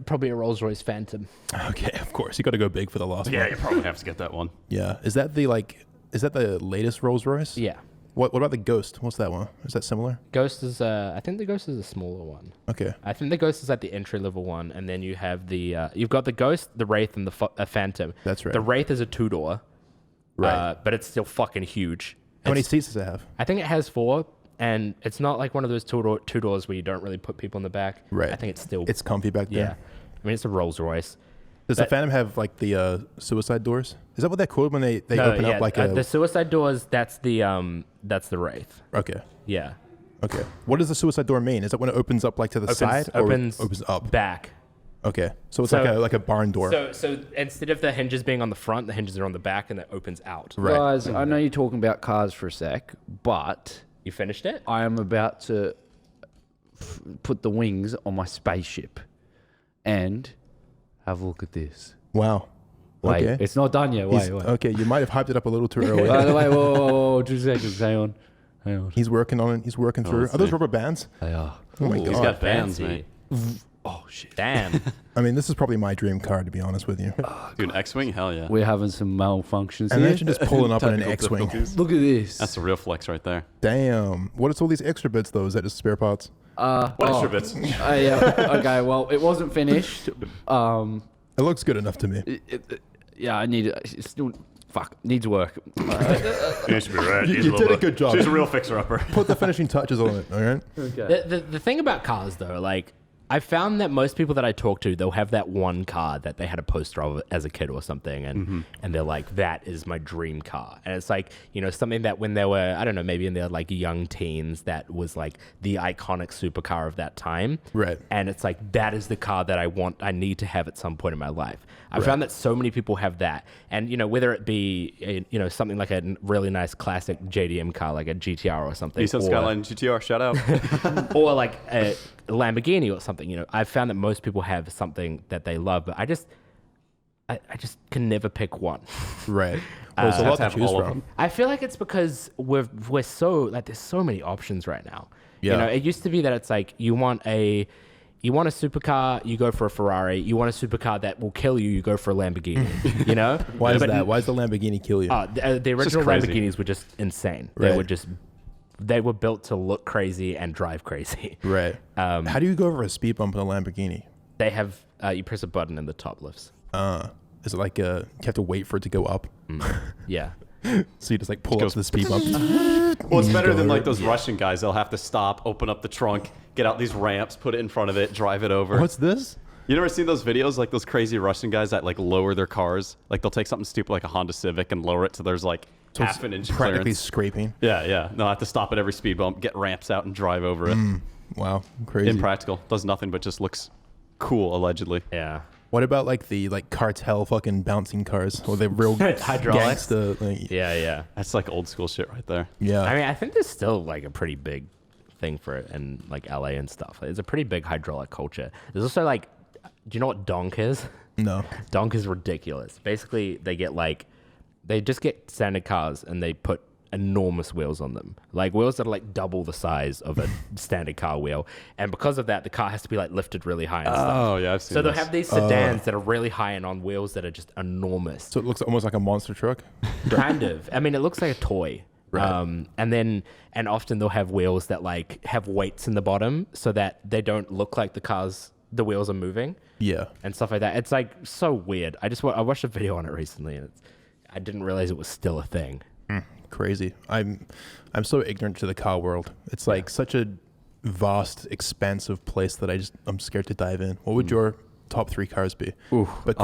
[SPEAKER 2] probably a Rolls Royce Phantom.
[SPEAKER 1] Okay. Of course, you got to go big for the last
[SPEAKER 4] Yeah,
[SPEAKER 1] one.
[SPEAKER 4] you probably have to get that one.
[SPEAKER 1] Yeah. Is that the latest Rolls Royce?
[SPEAKER 2] Yeah.
[SPEAKER 1] What about the Ghost? What's that one? Is that similar?
[SPEAKER 2] Ghost is I think the Ghost is a smaller one.
[SPEAKER 1] Okay.
[SPEAKER 2] I think the Ghost is like the entry level one, and then you have you've got the Ghost, the Wraith, and the Phantom.
[SPEAKER 1] That's right.
[SPEAKER 2] The Wraith is a 2-door,
[SPEAKER 1] Right.
[SPEAKER 2] but it's still fucking huge.
[SPEAKER 1] How many
[SPEAKER 2] It's-
[SPEAKER 1] seats does it have?
[SPEAKER 2] I think it has 4, and it's not like one of those two doors where you don't really put people in the back.
[SPEAKER 1] Right.
[SPEAKER 2] I think
[SPEAKER 1] it's comfy back there.
[SPEAKER 2] Yeah. I mean, it's a Rolls Royce.
[SPEAKER 1] Does the Phantom have like the suicide doors? Is that what they're called when they open up like
[SPEAKER 2] the suicide doors? That's the Wraith.
[SPEAKER 1] Okay.
[SPEAKER 2] Yeah.
[SPEAKER 1] Okay. What does the suicide door mean? Is that when it opens up like to the side or
[SPEAKER 2] opens
[SPEAKER 1] up?
[SPEAKER 2] Back.
[SPEAKER 1] Okay. So it's like a barn door.
[SPEAKER 2] So instead of the hinges being on the front, the hinges are on the back, and it opens out.
[SPEAKER 1] Right.
[SPEAKER 3] Guys, I know you're talking about cars for a sec, but
[SPEAKER 2] You finished it?
[SPEAKER 3] I am about to put the wings on my spaceship and have a look at this.
[SPEAKER 1] Wow.
[SPEAKER 3] Wait,
[SPEAKER 1] Okay.
[SPEAKER 3] it's not done yet. Wait.
[SPEAKER 1] Okay, you might have hyped it up a little too early.
[SPEAKER 3] By the way, whoa, 2 seconds. Hang on.
[SPEAKER 1] He's working on it. He's working through.
[SPEAKER 4] let's
[SPEAKER 1] Are those
[SPEAKER 4] see.
[SPEAKER 1] rubber bands?
[SPEAKER 3] They are.
[SPEAKER 1] Oh my
[SPEAKER 2] Ooh,
[SPEAKER 1] god.
[SPEAKER 4] He's got bands,
[SPEAKER 2] fancy.
[SPEAKER 4] mate.
[SPEAKER 3] Oh, shit.
[SPEAKER 2] Damn.
[SPEAKER 1] I mean, this is probably my dream car, to be honest with you.
[SPEAKER 4] Dude, X-Wing? Hell yeah.
[SPEAKER 3] We're having some malfunctions here.
[SPEAKER 1] Imagine just pulling up in an
[SPEAKER 4] Technical
[SPEAKER 1] X-Wing.
[SPEAKER 4] difficulties.
[SPEAKER 3] Look at this.
[SPEAKER 4] That's a real flex right there.
[SPEAKER 1] Damn. What is all these extra bits, though? Is that just spare parts?
[SPEAKER 4] What extra bits?
[SPEAKER 3] Yeah. Okay, well, it wasn't finished.
[SPEAKER 1] It looks good enough to me.
[SPEAKER 3] Yeah, I need it. It's still... Fuck, needs work.
[SPEAKER 4] You should be right.
[SPEAKER 1] You did a good job.
[SPEAKER 4] She's a real fixer-upper.
[SPEAKER 1] Put the finishing touches on it, all right?
[SPEAKER 3] Okay.
[SPEAKER 2] The thing about cars, though, like, I found that most people that I talk to, they'll have that one car that they had a poster of as a kid or something, and they're like, that is my dream car. And it's like, you know, something that when they were, I don't know, maybe in their like young teens, that was like the iconic supercar of that time.
[SPEAKER 1] Right.
[SPEAKER 2] And it's like, that is the car that I need to have at some point in my life. I found that so many people have that. And, you know, whether it be, you know, something like a really nice classic JDM car, like a GTR or something.
[SPEAKER 4] Nissan Skyline GTR, shout out.
[SPEAKER 2] Or like a Lamborghini or something, you know. I've found that most people have something that they love, but I just can never pick one.
[SPEAKER 1] Right. Well, it's a lot to
[SPEAKER 4] have
[SPEAKER 1] choose
[SPEAKER 4] all of
[SPEAKER 1] from.
[SPEAKER 4] them.
[SPEAKER 2] I feel like it's because we're so like there's so many options right now.
[SPEAKER 1] Yeah.
[SPEAKER 2] You know, it used to be that it's like you want a supercar, you go for a Ferrari. You want a supercar that will kill you, you go for a Lamborghini. You know?
[SPEAKER 1] Why is
[SPEAKER 2] But-
[SPEAKER 1] that? Why does the Lamborghini kill you?
[SPEAKER 2] The original
[SPEAKER 4] crazy.
[SPEAKER 2] Lamborghinis were just insane.
[SPEAKER 1] Right.
[SPEAKER 2] They were built to look crazy and drive crazy.
[SPEAKER 1] Right. How do you go over a speed bump in a Lamborghini?
[SPEAKER 2] They have you press a button and the top lifts.
[SPEAKER 1] Is it like you have to wait for it to go up?
[SPEAKER 2] Yeah.
[SPEAKER 1] So you just like pull up to the speed bump.
[SPEAKER 4] Well, it's better than like those Russian guys. They'll have to stop, open up the trunk, get out these ramps, put it in front of it, drive it over.
[SPEAKER 1] What's this?
[SPEAKER 4] You never seen those videos, like those crazy Russian guys that like lower their cars? Like they'll take something stupid like a Honda Civic and lower it so there's like
[SPEAKER 1] So
[SPEAKER 4] half
[SPEAKER 1] it's
[SPEAKER 4] an inch
[SPEAKER 1] practically
[SPEAKER 4] clearance.
[SPEAKER 1] scraping.
[SPEAKER 4] Yeah. They'll have to stop at every speed bump, get ramps out and drive over it.
[SPEAKER 1] Wow, crazy.
[SPEAKER 4] Impractical. Does nothing but just looks cool, allegedly.
[SPEAKER 2] Yeah.
[SPEAKER 1] What about like the cartel fucking bouncing cars or the real
[SPEAKER 2] Hydraulics?
[SPEAKER 1] gangsta? Like,
[SPEAKER 2] Yeah.
[SPEAKER 4] That's like old school shit right there.
[SPEAKER 1] yeah.
[SPEAKER 2] I mean, I think there's still like a pretty big thing for it in like LA and stuff. It's a pretty big hydraulic culture. There's also like, do you know what donk is?
[SPEAKER 1] No.
[SPEAKER 2] Donk is ridiculous. Basically, they just get standard cars and they put enormous wheels on them, like wheels that are like double the size of a standard car wheel, and because of that the car has to be like lifted really high and stuff.
[SPEAKER 4] Oh yeah, I've seen
[SPEAKER 2] So they'll
[SPEAKER 4] this.
[SPEAKER 2] have these sedans that are really high and on wheels that are just enormous.
[SPEAKER 1] So it looks almost like a monster truck.
[SPEAKER 2] Kind of. I mean, it looks like a toy.
[SPEAKER 1] Right.
[SPEAKER 2] And often they'll have wheels that like have weights in the bottom so that they don't look like the wheels are moving
[SPEAKER 1] Yeah.
[SPEAKER 2] and stuff like that. It's like so weird. I watched a video on it recently and I didn't realize it was still a thing.
[SPEAKER 1] Crazy. I'm so ignorant to the car world. It's like such a vast, expansive place that I'm scared to dive in. What would your top 3 cars be? But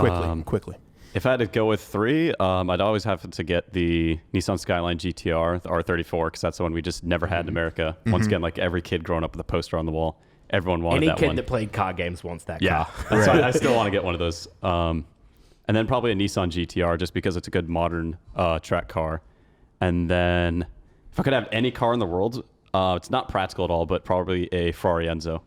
[SPEAKER 1] quickly.
[SPEAKER 4] If I had to go with 3, I'd always have to get the Nissan Skyline GTR, the R34, because that's the one we just never had in America. Once again, like every kid growing up with a poster on the wall, everyone wanted
[SPEAKER 2] Any
[SPEAKER 4] that
[SPEAKER 2] kid
[SPEAKER 4] one.
[SPEAKER 2] that played car games wants that
[SPEAKER 4] Yeah,
[SPEAKER 2] car.
[SPEAKER 4] that's why I still want to get one of those. And then probably a Nissan GTR, just because it's a good modern track car. And then if I could have any car in the world, it's not practical at all, but probably a Ferrari Enzo.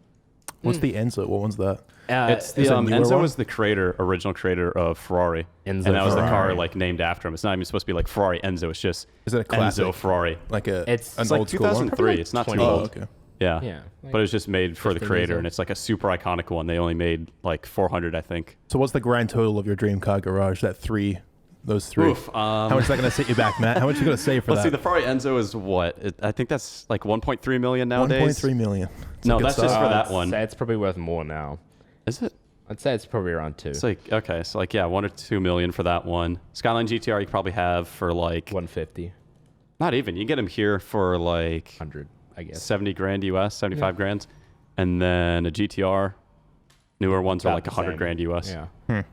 [SPEAKER 1] What's the Enzo? What one's that?
[SPEAKER 4] It's the
[SPEAKER 1] is it a newer
[SPEAKER 4] Enzo
[SPEAKER 1] one?
[SPEAKER 4] was the original creator of Ferrari,
[SPEAKER 2] Enzo
[SPEAKER 4] and that was the car
[SPEAKER 2] Ferrari.
[SPEAKER 4] like named after him. It's not even supposed to be like Ferrari Enzo. It's just
[SPEAKER 1] Is it a classic?
[SPEAKER 4] Enzo Ferrari.
[SPEAKER 1] Like
[SPEAKER 2] It's
[SPEAKER 1] an
[SPEAKER 4] like
[SPEAKER 1] old school one?
[SPEAKER 4] 2003. It's not too
[SPEAKER 2] 20.
[SPEAKER 4] old.
[SPEAKER 1] Oh, okay.
[SPEAKER 4] Yeah,
[SPEAKER 2] Yeah, like
[SPEAKER 4] but it was just made for the
[SPEAKER 2] 15
[SPEAKER 4] creator,
[SPEAKER 2] years
[SPEAKER 4] and it's like a super iconic one. They only made like 400, I think.
[SPEAKER 1] So what's the grand total of your dream car garage? Those 3.
[SPEAKER 4] Oof,
[SPEAKER 1] How much is that going to set you back, Matt? How much are you going to save for
[SPEAKER 4] Let's see,
[SPEAKER 1] that?
[SPEAKER 4] the Ferrari Enzo is what? I think that's like 1.3 million nowadays.
[SPEAKER 1] 1.3 million.
[SPEAKER 4] No,
[SPEAKER 1] good
[SPEAKER 4] that's just
[SPEAKER 1] stuff.
[SPEAKER 4] for that
[SPEAKER 2] I'd
[SPEAKER 4] one.
[SPEAKER 2] say it's probably worth more now.
[SPEAKER 4] Is it?
[SPEAKER 2] I'd say it's probably around 2.
[SPEAKER 4] It's like, okay, so like, yeah, 1 or 2 million for that one. Skyline GTR you could probably have for like,
[SPEAKER 2] 150,
[SPEAKER 4] not even. You can get them here for like,
[SPEAKER 2] 100. I guess.
[SPEAKER 4] 70 grand US, 75 grand. And then a GTR. Newer ones are
[SPEAKER 2] About
[SPEAKER 4] like
[SPEAKER 2] the
[SPEAKER 4] 100
[SPEAKER 2] same.
[SPEAKER 4] grand US.
[SPEAKER 2] Yeah.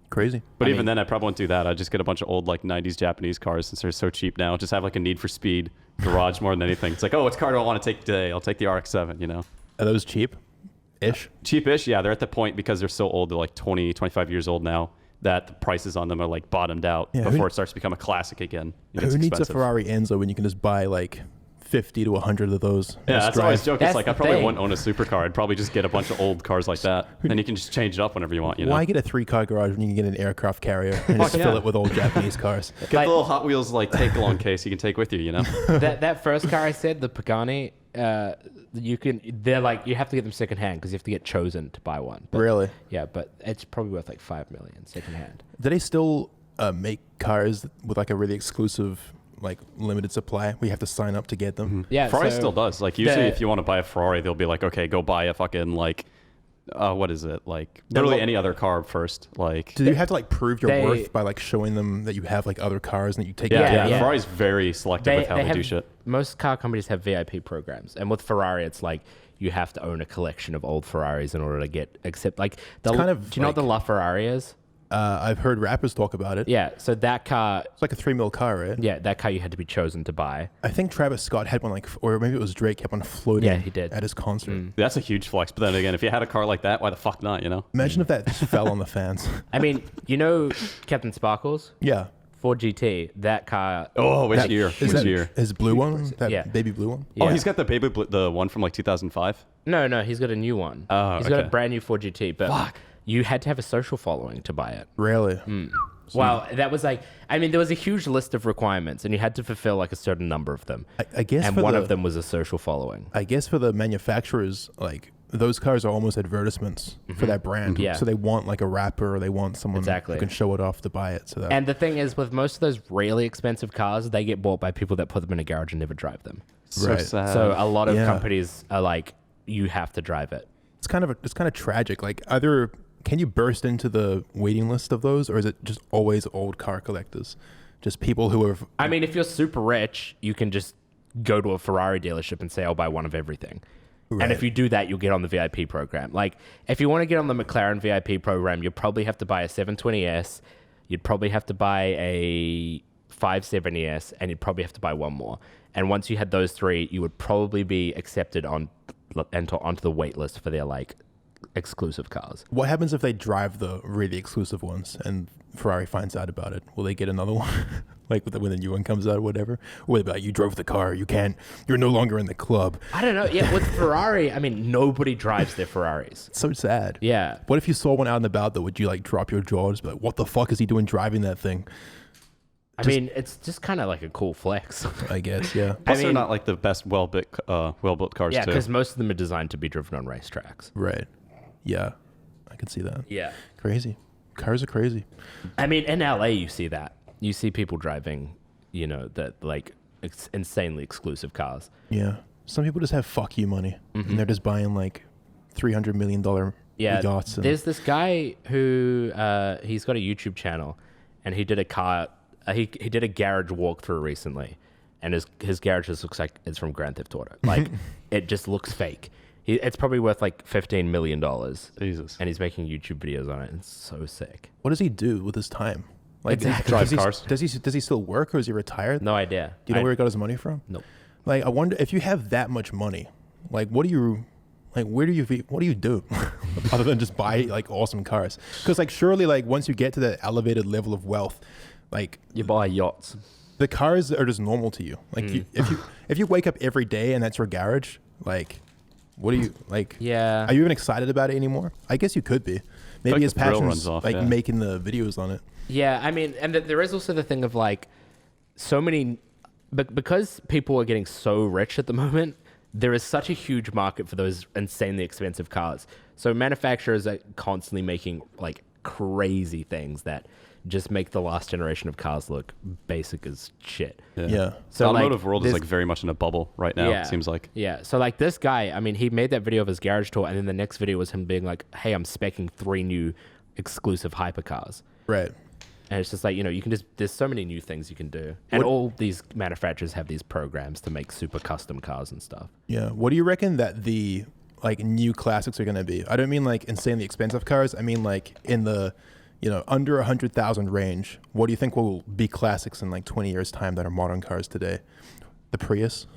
[SPEAKER 1] Crazy.
[SPEAKER 4] But
[SPEAKER 2] I
[SPEAKER 4] even
[SPEAKER 2] mean-
[SPEAKER 4] then, I probably wouldn't do that. I'd just get a bunch of old like 90s Japanese cars since they're so cheap now. Just have like a Need for Speed garage more than anything. It's like, oh, which car do I want to take today? I'll take the RX-7, you know?
[SPEAKER 1] Are those cheap-ish?
[SPEAKER 4] Cheapish, yeah. They're at the point because they're so old. They're like 20, 25 years old now that the prices on them are like bottomed out
[SPEAKER 1] Yeah,
[SPEAKER 4] before it starts to become a classic again. It gets
[SPEAKER 1] Who needs a
[SPEAKER 4] expensive.
[SPEAKER 1] Ferrari Enzo when you can just buy like 50 to 100 of those?
[SPEAKER 4] Yeah,
[SPEAKER 1] and just
[SPEAKER 4] that's always
[SPEAKER 1] drive?
[SPEAKER 4] joke.
[SPEAKER 2] That's
[SPEAKER 4] It's like I
[SPEAKER 2] the
[SPEAKER 4] probably
[SPEAKER 2] thing.
[SPEAKER 4] wouldn't own a supercar. I'd probably just get a bunch of old cars like that. Then you can just change it up whenever you want, you know?
[SPEAKER 1] Why get a 3-car garage when you can get an aircraft carrier and just
[SPEAKER 4] Fuck
[SPEAKER 1] fill
[SPEAKER 4] yeah.
[SPEAKER 1] it with old Japanese cars?
[SPEAKER 4] Get
[SPEAKER 2] Like-
[SPEAKER 4] the little Hot Wheels like take-along case you can take with you, you know?
[SPEAKER 2] that first car I said, the Pagani, they're like, you have to get them secondhand because you have to get chosen to buy one. But,
[SPEAKER 1] Really?
[SPEAKER 2] Yeah, but it's probably worth like $5 million secondhand.
[SPEAKER 1] Do they still make cars with like a really exclusive, like limited supply where you have to sign up to get them?
[SPEAKER 2] Yeah,
[SPEAKER 4] Ferrari
[SPEAKER 2] so
[SPEAKER 4] still does. Like usually
[SPEAKER 2] the-
[SPEAKER 4] if you want to buy a Ferrari, they'll be like, okay, go buy a fucking like, what is it? Like literally any other car first. Like,
[SPEAKER 1] Do you have to like prove your
[SPEAKER 2] They-
[SPEAKER 1] worth by like showing them that you have like other cars and that you take?
[SPEAKER 4] yeah,
[SPEAKER 2] Yeah,
[SPEAKER 4] yeah.
[SPEAKER 2] yeah.
[SPEAKER 4] Ferrari's very selective with how they do shit.
[SPEAKER 2] Most car companies have VIP programs, and with Ferrari, it's like you have to own a collection of old Ferraris in order to get accept. Like,
[SPEAKER 1] kind of
[SPEAKER 2] do you know what the
[SPEAKER 1] like-
[SPEAKER 2] LaFerrari is?
[SPEAKER 1] I've heard rappers talk about it.
[SPEAKER 2] Yeah, so that car,
[SPEAKER 1] It's like a $3 million car, right?
[SPEAKER 2] yeah, that car you had to be chosen to buy.
[SPEAKER 1] I think Travis Scott had one like, or maybe it was Drake kept on floating.
[SPEAKER 2] Yeah, he did.
[SPEAKER 1] at his concert.
[SPEAKER 4] That's a huge flex. But then again, if you had a car like that, why the fuck not, you know?
[SPEAKER 1] Imagine if that just fell on the fans.
[SPEAKER 2] I mean, you know Captain Sparkles?
[SPEAKER 1] Yeah.
[SPEAKER 2] Ford GT, that car.
[SPEAKER 4] Oh, which
[SPEAKER 1] That-
[SPEAKER 4] year?
[SPEAKER 1] Is
[SPEAKER 4] Which
[SPEAKER 1] that
[SPEAKER 4] year?
[SPEAKER 1] his blue one? That
[SPEAKER 2] Yeah.
[SPEAKER 1] baby blue one?
[SPEAKER 2] Yeah.
[SPEAKER 4] Oh, he's got the one from like 2005.
[SPEAKER 2] No, he's got a new one.
[SPEAKER 4] Oh,
[SPEAKER 2] he's got a
[SPEAKER 4] okay.
[SPEAKER 2] brand new Ford GT, but you had to have a social following to buy it.
[SPEAKER 1] Really?
[SPEAKER 2] Well, that was like, I mean, there was a huge list of requirements, and you had to fulfill like a certain number of them.
[SPEAKER 1] I guess
[SPEAKER 2] And
[SPEAKER 1] for
[SPEAKER 2] one
[SPEAKER 1] the,
[SPEAKER 2] of them was a social following.
[SPEAKER 1] I guess for the manufacturers, like those cars are almost advertisements for that brand.
[SPEAKER 2] Yeah.
[SPEAKER 1] So they want like a rapper or they want someone
[SPEAKER 2] Exactly.
[SPEAKER 1] who can show it off to buy it. So that
[SPEAKER 2] And the thing is, with most of those really expensive cars, they get bought by people that put them in a garage and never drive them.
[SPEAKER 4] So
[SPEAKER 1] Right.
[SPEAKER 4] sad.
[SPEAKER 2] So a lot of
[SPEAKER 1] Yeah.
[SPEAKER 2] companies are like, you have to drive it.
[SPEAKER 1] it's kind of tragic. Like either can you burst into the waiting list of those, or is it just always old car collectors, just people who have
[SPEAKER 2] I mean, if you're super rich, you can just go to a Ferrari dealership and say, I'll buy one of everything. And
[SPEAKER 1] Right.
[SPEAKER 2] if you do that, you'll get on the VIP program. Like, if you want to get on the McLaren VIP program, you'll probably have to buy a 720S. You'd probably have to buy a 570S, and you'd probably have to buy one more. And once you had those three, you would probably be accepted onto the wait list for their like exclusive cars.
[SPEAKER 1] What happens if they drive the really exclusive ones and Ferrari finds out about it? Will they get another one? Like when the new one comes out or whatever? Or will they be like, you drove the car, you're no longer in the club?
[SPEAKER 2] I don't know. Yeah, with Ferrari, I mean, nobody drives their Ferraris.
[SPEAKER 1] It's so sad.
[SPEAKER 2] Yeah.
[SPEAKER 1] What if you saw one out and about though? Would you like drop your jaw and just be like, what the fuck is he doing driving that thing?
[SPEAKER 2] I mean, it's just kind of like a cool flex.
[SPEAKER 1] I guess, yeah.
[SPEAKER 4] Plus,
[SPEAKER 2] I
[SPEAKER 4] they're
[SPEAKER 2] mean-
[SPEAKER 4] not like the best well-built cars
[SPEAKER 2] Yeah,
[SPEAKER 4] too.
[SPEAKER 2] because most of them are designed to be driven on racetracks.
[SPEAKER 1] Right. Yeah. I can see that.
[SPEAKER 2] Yeah.
[SPEAKER 1] Crazy. Cars are crazy.
[SPEAKER 2] I mean, in LA, you see that. You see people driving, that like insanely exclusive cars.
[SPEAKER 1] Yeah. Some people just have fuck you money and they're just buying like $300 million
[SPEAKER 2] Yeah.
[SPEAKER 1] yachts. And
[SPEAKER 2] There's this guy who he's got a YouTube channel, and he did a car. He did a garage walkthrough recently, and his garage just looks like it's from Grand Theft Auto. Like it just looks fake. It's probably worth like $15 million.
[SPEAKER 4] Jesus.
[SPEAKER 2] And he's making YouTube videos on it. And it's so sick.
[SPEAKER 1] what does he do with his time? Like
[SPEAKER 2] Exactly.
[SPEAKER 4] Drive
[SPEAKER 1] does he,
[SPEAKER 4] cars.
[SPEAKER 1] Does he still work or is he retired?
[SPEAKER 2] No idea.
[SPEAKER 1] Do you know where he got his money from?
[SPEAKER 2] Nope.
[SPEAKER 1] Like I wonder if you have that much money, like what do you do other than just buy like awesome cars? Because like surely like once you get to that elevated level of wealth, like
[SPEAKER 3] You buy yachts.
[SPEAKER 1] the cars are just normal to you. Like if you wake up every day and that's your garage, like what do you like?
[SPEAKER 2] Yeah.
[SPEAKER 1] Are you even excited about it anymore? I guess you could be. Maybe
[SPEAKER 4] like
[SPEAKER 1] his
[SPEAKER 4] the thrill
[SPEAKER 1] passion's
[SPEAKER 4] runs off,
[SPEAKER 1] like
[SPEAKER 4] yeah.
[SPEAKER 1] making the videos on it.
[SPEAKER 2] Yeah, I mean, and there is also the thing of like so many, but because people are getting so rich at the moment, there is such a huge market for those insanely expensive cars. So manufacturers are constantly making like crazy things that just make the last generation of cars look basic as shit.
[SPEAKER 1] Yeah.
[SPEAKER 2] So
[SPEAKER 4] the
[SPEAKER 2] like,
[SPEAKER 4] automotive world is
[SPEAKER 2] this-
[SPEAKER 4] like very much in a bubble right now. It seems like.
[SPEAKER 2] Yeah. So like this guy, I mean, he made that video of his garage tour, and then the next video was him being like, "Hey, I'm speccing 3 new exclusive hypercars."
[SPEAKER 1] Right.
[SPEAKER 2] And it's just like, you can there's so many new things you can do. And all these manufacturers have these programs to make super custom cars and stuff.
[SPEAKER 1] Yeah. What do you reckon that the like new classics are going to be? I don't mean like insanely expensive cars. I mean like in the, under 100,000 range. What do you think will be classics in like 20 years time that are modern cars today? The Prius?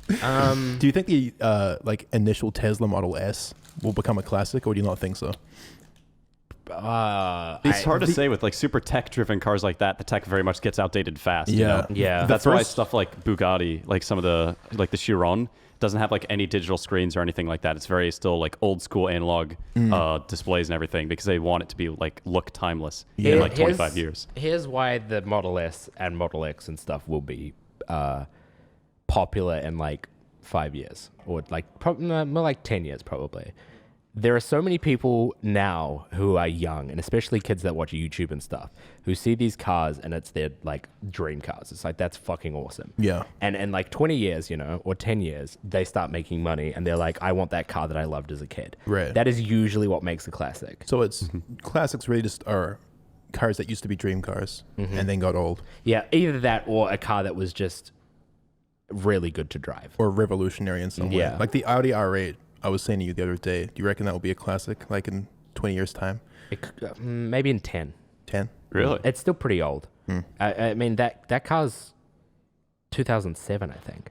[SPEAKER 1] Do you think the like initial Tesla Model S will become a classic, or do you not think so?
[SPEAKER 4] It's hard to say with like super tech-driven cars like that. The tech very much gets outdated fast.
[SPEAKER 1] Yeah.
[SPEAKER 2] Yeah.
[SPEAKER 4] That's why stuff like Bugatti, like some of the like the Chiron, doesn't have like any digital screens or anything like that. It's very still like old school analog displays and everything, because they want it to be like look timeless in like 25 years.
[SPEAKER 2] Here's why the Model S and Model X and stuff will be popular in like 5 years, or like more like 10 years probably. There are so many people now who are young, and especially kids that watch YouTube and stuff, who see these cars and it's their like dream cars. It's like, that's fucking awesome.
[SPEAKER 1] Yeah.
[SPEAKER 2] And in like 20 years, or 10 years, they start making money and they're like, I want that car that I loved as a kid.
[SPEAKER 1] Right.
[SPEAKER 2] That is usually what makes a classic.
[SPEAKER 1] So it's classics really just are cars that used to be dream cars and then got old.
[SPEAKER 2] Yeah, either that or a car that was just really good to drive.
[SPEAKER 1] Or revolutionary in some way.
[SPEAKER 2] Yeah.
[SPEAKER 1] Like the Audi R8, I was saying to you the other day, do you reckon that will be a classic like in 20 years time?
[SPEAKER 2] Maybe in 10.
[SPEAKER 1] 10?
[SPEAKER 4] Really?
[SPEAKER 2] It's still pretty old. I mean, that car's 2007, I think.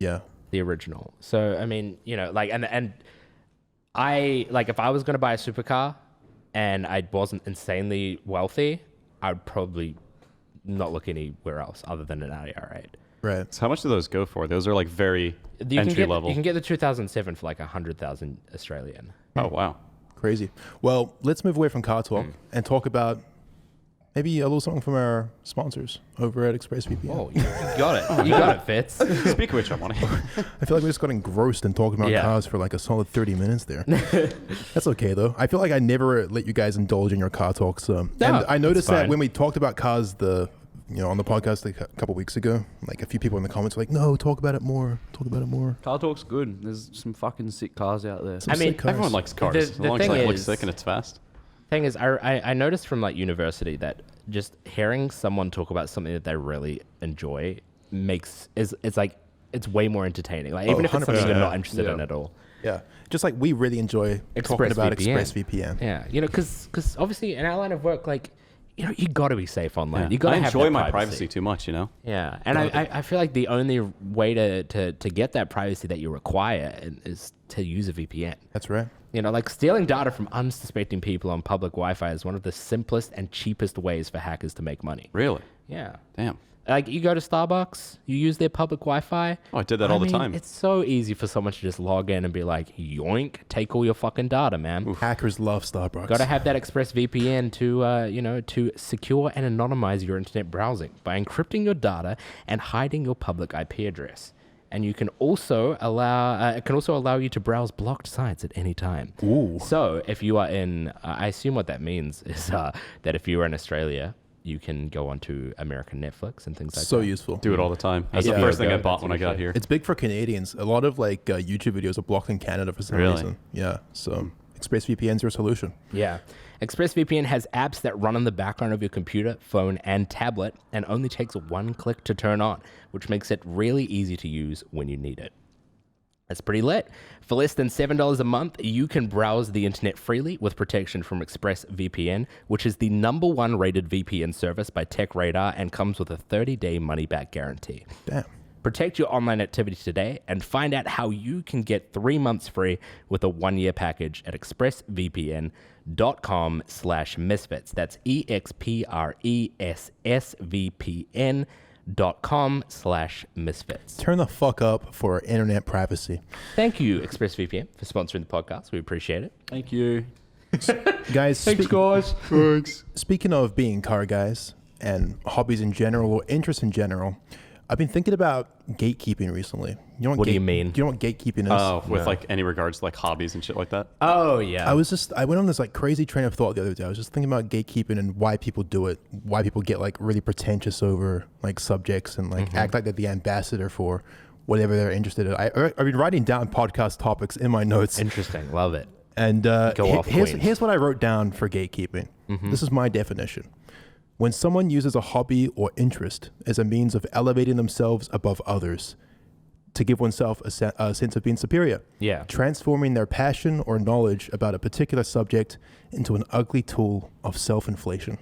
[SPEAKER 1] Yeah.
[SPEAKER 2] The original. So, I mean, like, and I, like, if I was going to buy a supercar and I wasn't insanely wealthy, I'd probably not look anywhere else other than an Audi R8.
[SPEAKER 1] Right.
[SPEAKER 4] So how much do those go for? Those are like very entry level.
[SPEAKER 2] You can get the 2007 for like 100,000 Australian.
[SPEAKER 4] Oh, wow.
[SPEAKER 1] Crazy. Well, let's move away from car talk and talk about maybe a little something from our sponsors over at ExpressVPN.
[SPEAKER 2] Oh, you got it. You got it, Fitz.
[SPEAKER 4] Speak of which, I want to.
[SPEAKER 1] I feel like we just got engrossed in talking about cars for like a solid 30 minutes there. That's okay though. I feel like I never let you guys indulge in your car talks. And I noticed that when we talked about cars, on the podcast like a couple weeks ago, like a few people in the comments were like, no, talk about it more.
[SPEAKER 3] Car talk's good. There's some fucking sick cars out there.
[SPEAKER 1] Some sick cars.
[SPEAKER 4] Everyone likes cars. As long as it looks sick and it's fast.
[SPEAKER 2] Thing is, I noticed from like university that just hearing someone talk about something that they really enjoy it's way more entertaining. Like even if it's something you're not interested in at all.
[SPEAKER 1] Yeah. Just like we really enjoy talking about ExpressVPN.
[SPEAKER 2] Yeah. Because obviously in our line of work, like, you got to be safe online.
[SPEAKER 4] Yeah.
[SPEAKER 2] You got to
[SPEAKER 4] I
[SPEAKER 2] have
[SPEAKER 4] enjoy
[SPEAKER 2] that
[SPEAKER 4] my privacy too much,
[SPEAKER 2] Yeah, and I feel like the only way to get that privacy that you require is to use a VPN.
[SPEAKER 1] That's right.
[SPEAKER 2] Like stealing data from unsuspecting people on public Wi-Fi is one of the simplest and cheapest ways for hackers to make money.
[SPEAKER 4] Really?
[SPEAKER 2] Yeah.
[SPEAKER 4] Damn.
[SPEAKER 2] Like you go to Starbucks, you use their public Wi-Fi.
[SPEAKER 4] Oh, I did that all the time.
[SPEAKER 2] It's so easy for someone to just log in and be like, yoink, take all your fucking data, man.
[SPEAKER 1] Oof. Hackers love Starbucks.
[SPEAKER 2] Got to have that ExpressVPN to secure and anonymize your internet browsing by encrypting your data and hiding your public IP address. And you can also allow you to browse blocked sites at any time.
[SPEAKER 1] Ooh.
[SPEAKER 2] So if you are in, I assume what that means is that if you are in Australia, you can go onto American Netflix and things like that.
[SPEAKER 1] So useful.
[SPEAKER 4] Do it all the time. That's the first thing I bought when I got here.
[SPEAKER 1] It's big for Canadians. A lot of like YouTube videos are blocked in Canada for some reason. Yeah. So ExpressVPN's your solution.
[SPEAKER 2] Yeah. ExpressVPN has apps that run in the background of your computer, phone, and tablet, and only takes one click to turn on, which makes it really easy to use when you need it. That's pretty lit. For less than $7 a month, you can browse the internet freely with protection from ExpressVPN, which is the #1 rated VPN service by TechRadar and comes with a 30-day money-back guarantee.
[SPEAKER 1] Damn.
[SPEAKER 2] Protect your online activity today and find out how you can get 3 months free with a 1-year package at expressvpn.com/misfits. That's expressvpn.com/misfits.
[SPEAKER 1] Turn the fuck up for internet privacy.
[SPEAKER 2] Thank you, ExpressVPN, for sponsoring the podcast. We appreciate it.
[SPEAKER 3] Thank you.
[SPEAKER 1] Guys,
[SPEAKER 3] Thanks, guys. Thanks.
[SPEAKER 1] Speaking of being car guys and hobbies in general or interests in general, I've been thinking about gatekeeping recently.
[SPEAKER 2] What do you mean?
[SPEAKER 1] Do you know what gatekeeping is?
[SPEAKER 4] Oh, with like any regards to like hobbies and shit like that?
[SPEAKER 2] Oh, yeah.
[SPEAKER 1] I went on this like crazy train of thought the other day. I was just thinking about gatekeeping and why people do it, why people get like really pretentious over like subjects and like act like they're the ambassador for whatever they're interested in. I've been writing down podcast topics in my notes.
[SPEAKER 2] Interesting. Love it.
[SPEAKER 1] And
[SPEAKER 2] Go off,
[SPEAKER 1] here's what I wrote down for gatekeeping. This is my definition. When someone uses a hobby or interest as a means of elevating themselves above others to give oneself a sense of being superior.
[SPEAKER 2] Yeah.
[SPEAKER 1] Transforming their passion or knowledge about a particular subject into an ugly tool of self-inflation.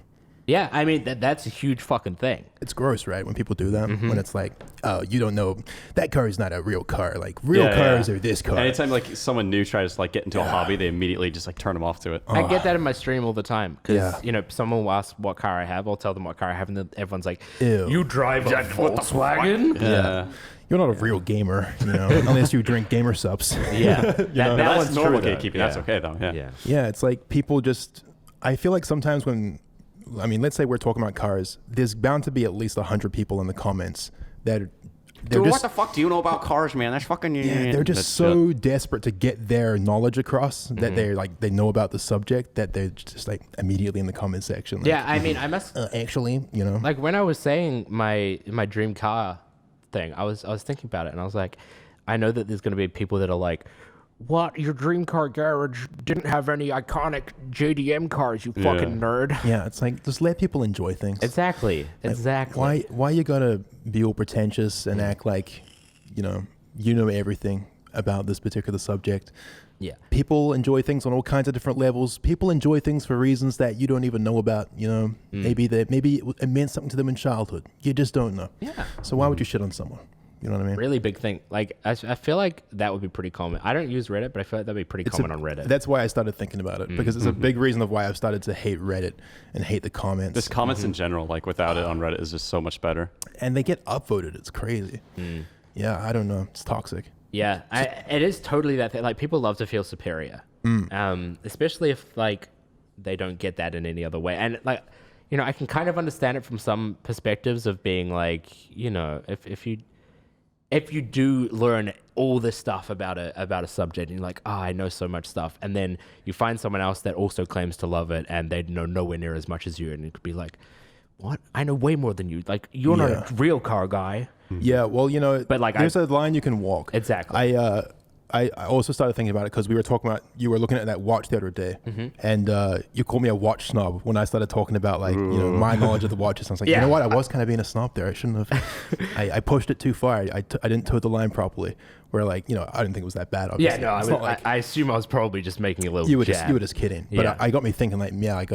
[SPEAKER 2] Yeah, I mean, that's a huge fucking thing.
[SPEAKER 1] It's gross, right? When people do that, when it's like, oh, you don't know, that car is not a real car. Like, real cars are this car.
[SPEAKER 4] Anytime like someone new tries to like get into a hobby, they immediately just like turn them off to it.
[SPEAKER 2] I get that in my stream all the time because,
[SPEAKER 1] Yeah.
[SPEAKER 2] you know, someone will ask what car I have. I'll tell them what car I have, and then everyone's like,
[SPEAKER 1] Ew.
[SPEAKER 2] you drive a Volkswagen?
[SPEAKER 4] Yeah.
[SPEAKER 1] You're not a real gamer, you know, unless you drink gamer subs.
[SPEAKER 2] Yeah. that
[SPEAKER 4] That's
[SPEAKER 2] one's
[SPEAKER 4] normal
[SPEAKER 2] true, though.
[SPEAKER 4] gatekeeping.
[SPEAKER 2] Yeah.
[SPEAKER 4] That's okay though. Yeah.
[SPEAKER 2] Yeah.
[SPEAKER 1] Yeah, it's like people just, I feel like sometimes when, I mean, let's say we're talking about cars, there's bound to be at least 100 people in the comments that they're
[SPEAKER 4] Dude,
[SPEAKER 1] just,
[SPEAKER 4] what the fuck do you know about cars, man? That's fucking...
[SPEAKER 1] yeah, they're just
[SPEAKER 4] That's
[SPEAKER 1] so desperate to get their knowledge across that they're like, they know about the subject that they're just like immediately in the comment section. Like,
[SPEAKER 2] Yeah, I mean, I must...
[SPEAKER 1] actually, you know.
[SPEAKER 2] Like, when I was saying my dream car thing, I was thinking about it, and I was like, I know that there's going to be people that are like, what? Your dream car garage didn't have any iconic JDM cars, you fucking nerd.
[SPEAKER 1] Yeah, it's like, just let people enjoy things.
[SPEAKER 2] Exactly. Exactly.
[SPEAKER 1] Why you gotta be all pretentious and act like, you know everything about this particular subject?
[SPEAKER 2] Yeah.
[SPEAKER 1] People enjoy things on all kinds of different levels. People enjoy things for reasons that you don't even know about. You know, maybe it meant something to them in childhood. You just don't know.
[SPEAKER 2] Yeah.
[SPEAKER 1] So why would you shit on someone? You know what I mean?
[SPEAKER 2] Really big thing. Like, I feel like that would be pretty common. I don't use Reddit, but I feel like that'd be pretty common on Reddit.
[SPEAKER 1] That's why I started thinking about it, because it's a big reason of why I've started to hate Reddit and hate the comments.
[SPEAKER 4] Just comments in general, like without it on Reddit, is just so much better.
[SPEAKER 1] And they get upvoted. It's crazy. Yeah, I don't know. It's toxic.
[SPEAKER 2] Yeah, it is totally that thing. Like, people love to feel superior, especially if like they don't get that in any other way. And like, you know, I can kind of understand it from some perspectives of being like, you know, if you do learn all this stuff about a subject, and you're like, oh, I know so much stuff, and then you find someone else that also claims to love it, and they know nowhere near as much as you, and it could be like, what? I know way more than you. Like, you're not a real car guy.
[SPEAKER 1] Yeah, well, you know,
[SPEAKER 2] But, like,
[SPEAKER 1] there's a line you can walk.
[SPEAKER 2] Exactly.
[SPEAKER 1] I also started thinking about it because we were talking about, you were looking at that watch the other day, and you called me a watch snob when I started talking about, like, you know, my knowledge of the watches. I was like, you know what, I was kind of being a snob there. I shouldn't have. I pushed it too far. I didn't toe the line properly. Where, like, you know, I didn't think it was that bad. Obviously.
[SPEAKER 2] Yeah, no,
[SPEAKER 1] It's not like
[SPEAKER 2] I assume I was probably just making a little
[SPEAKER 1] you were
[SPEAKER 2] jab.
[SPEAKER 1] just kidding. But
[SPEAKER 2] Yeah.
[SPEAKER 1] I got me thinking, like, yeah, you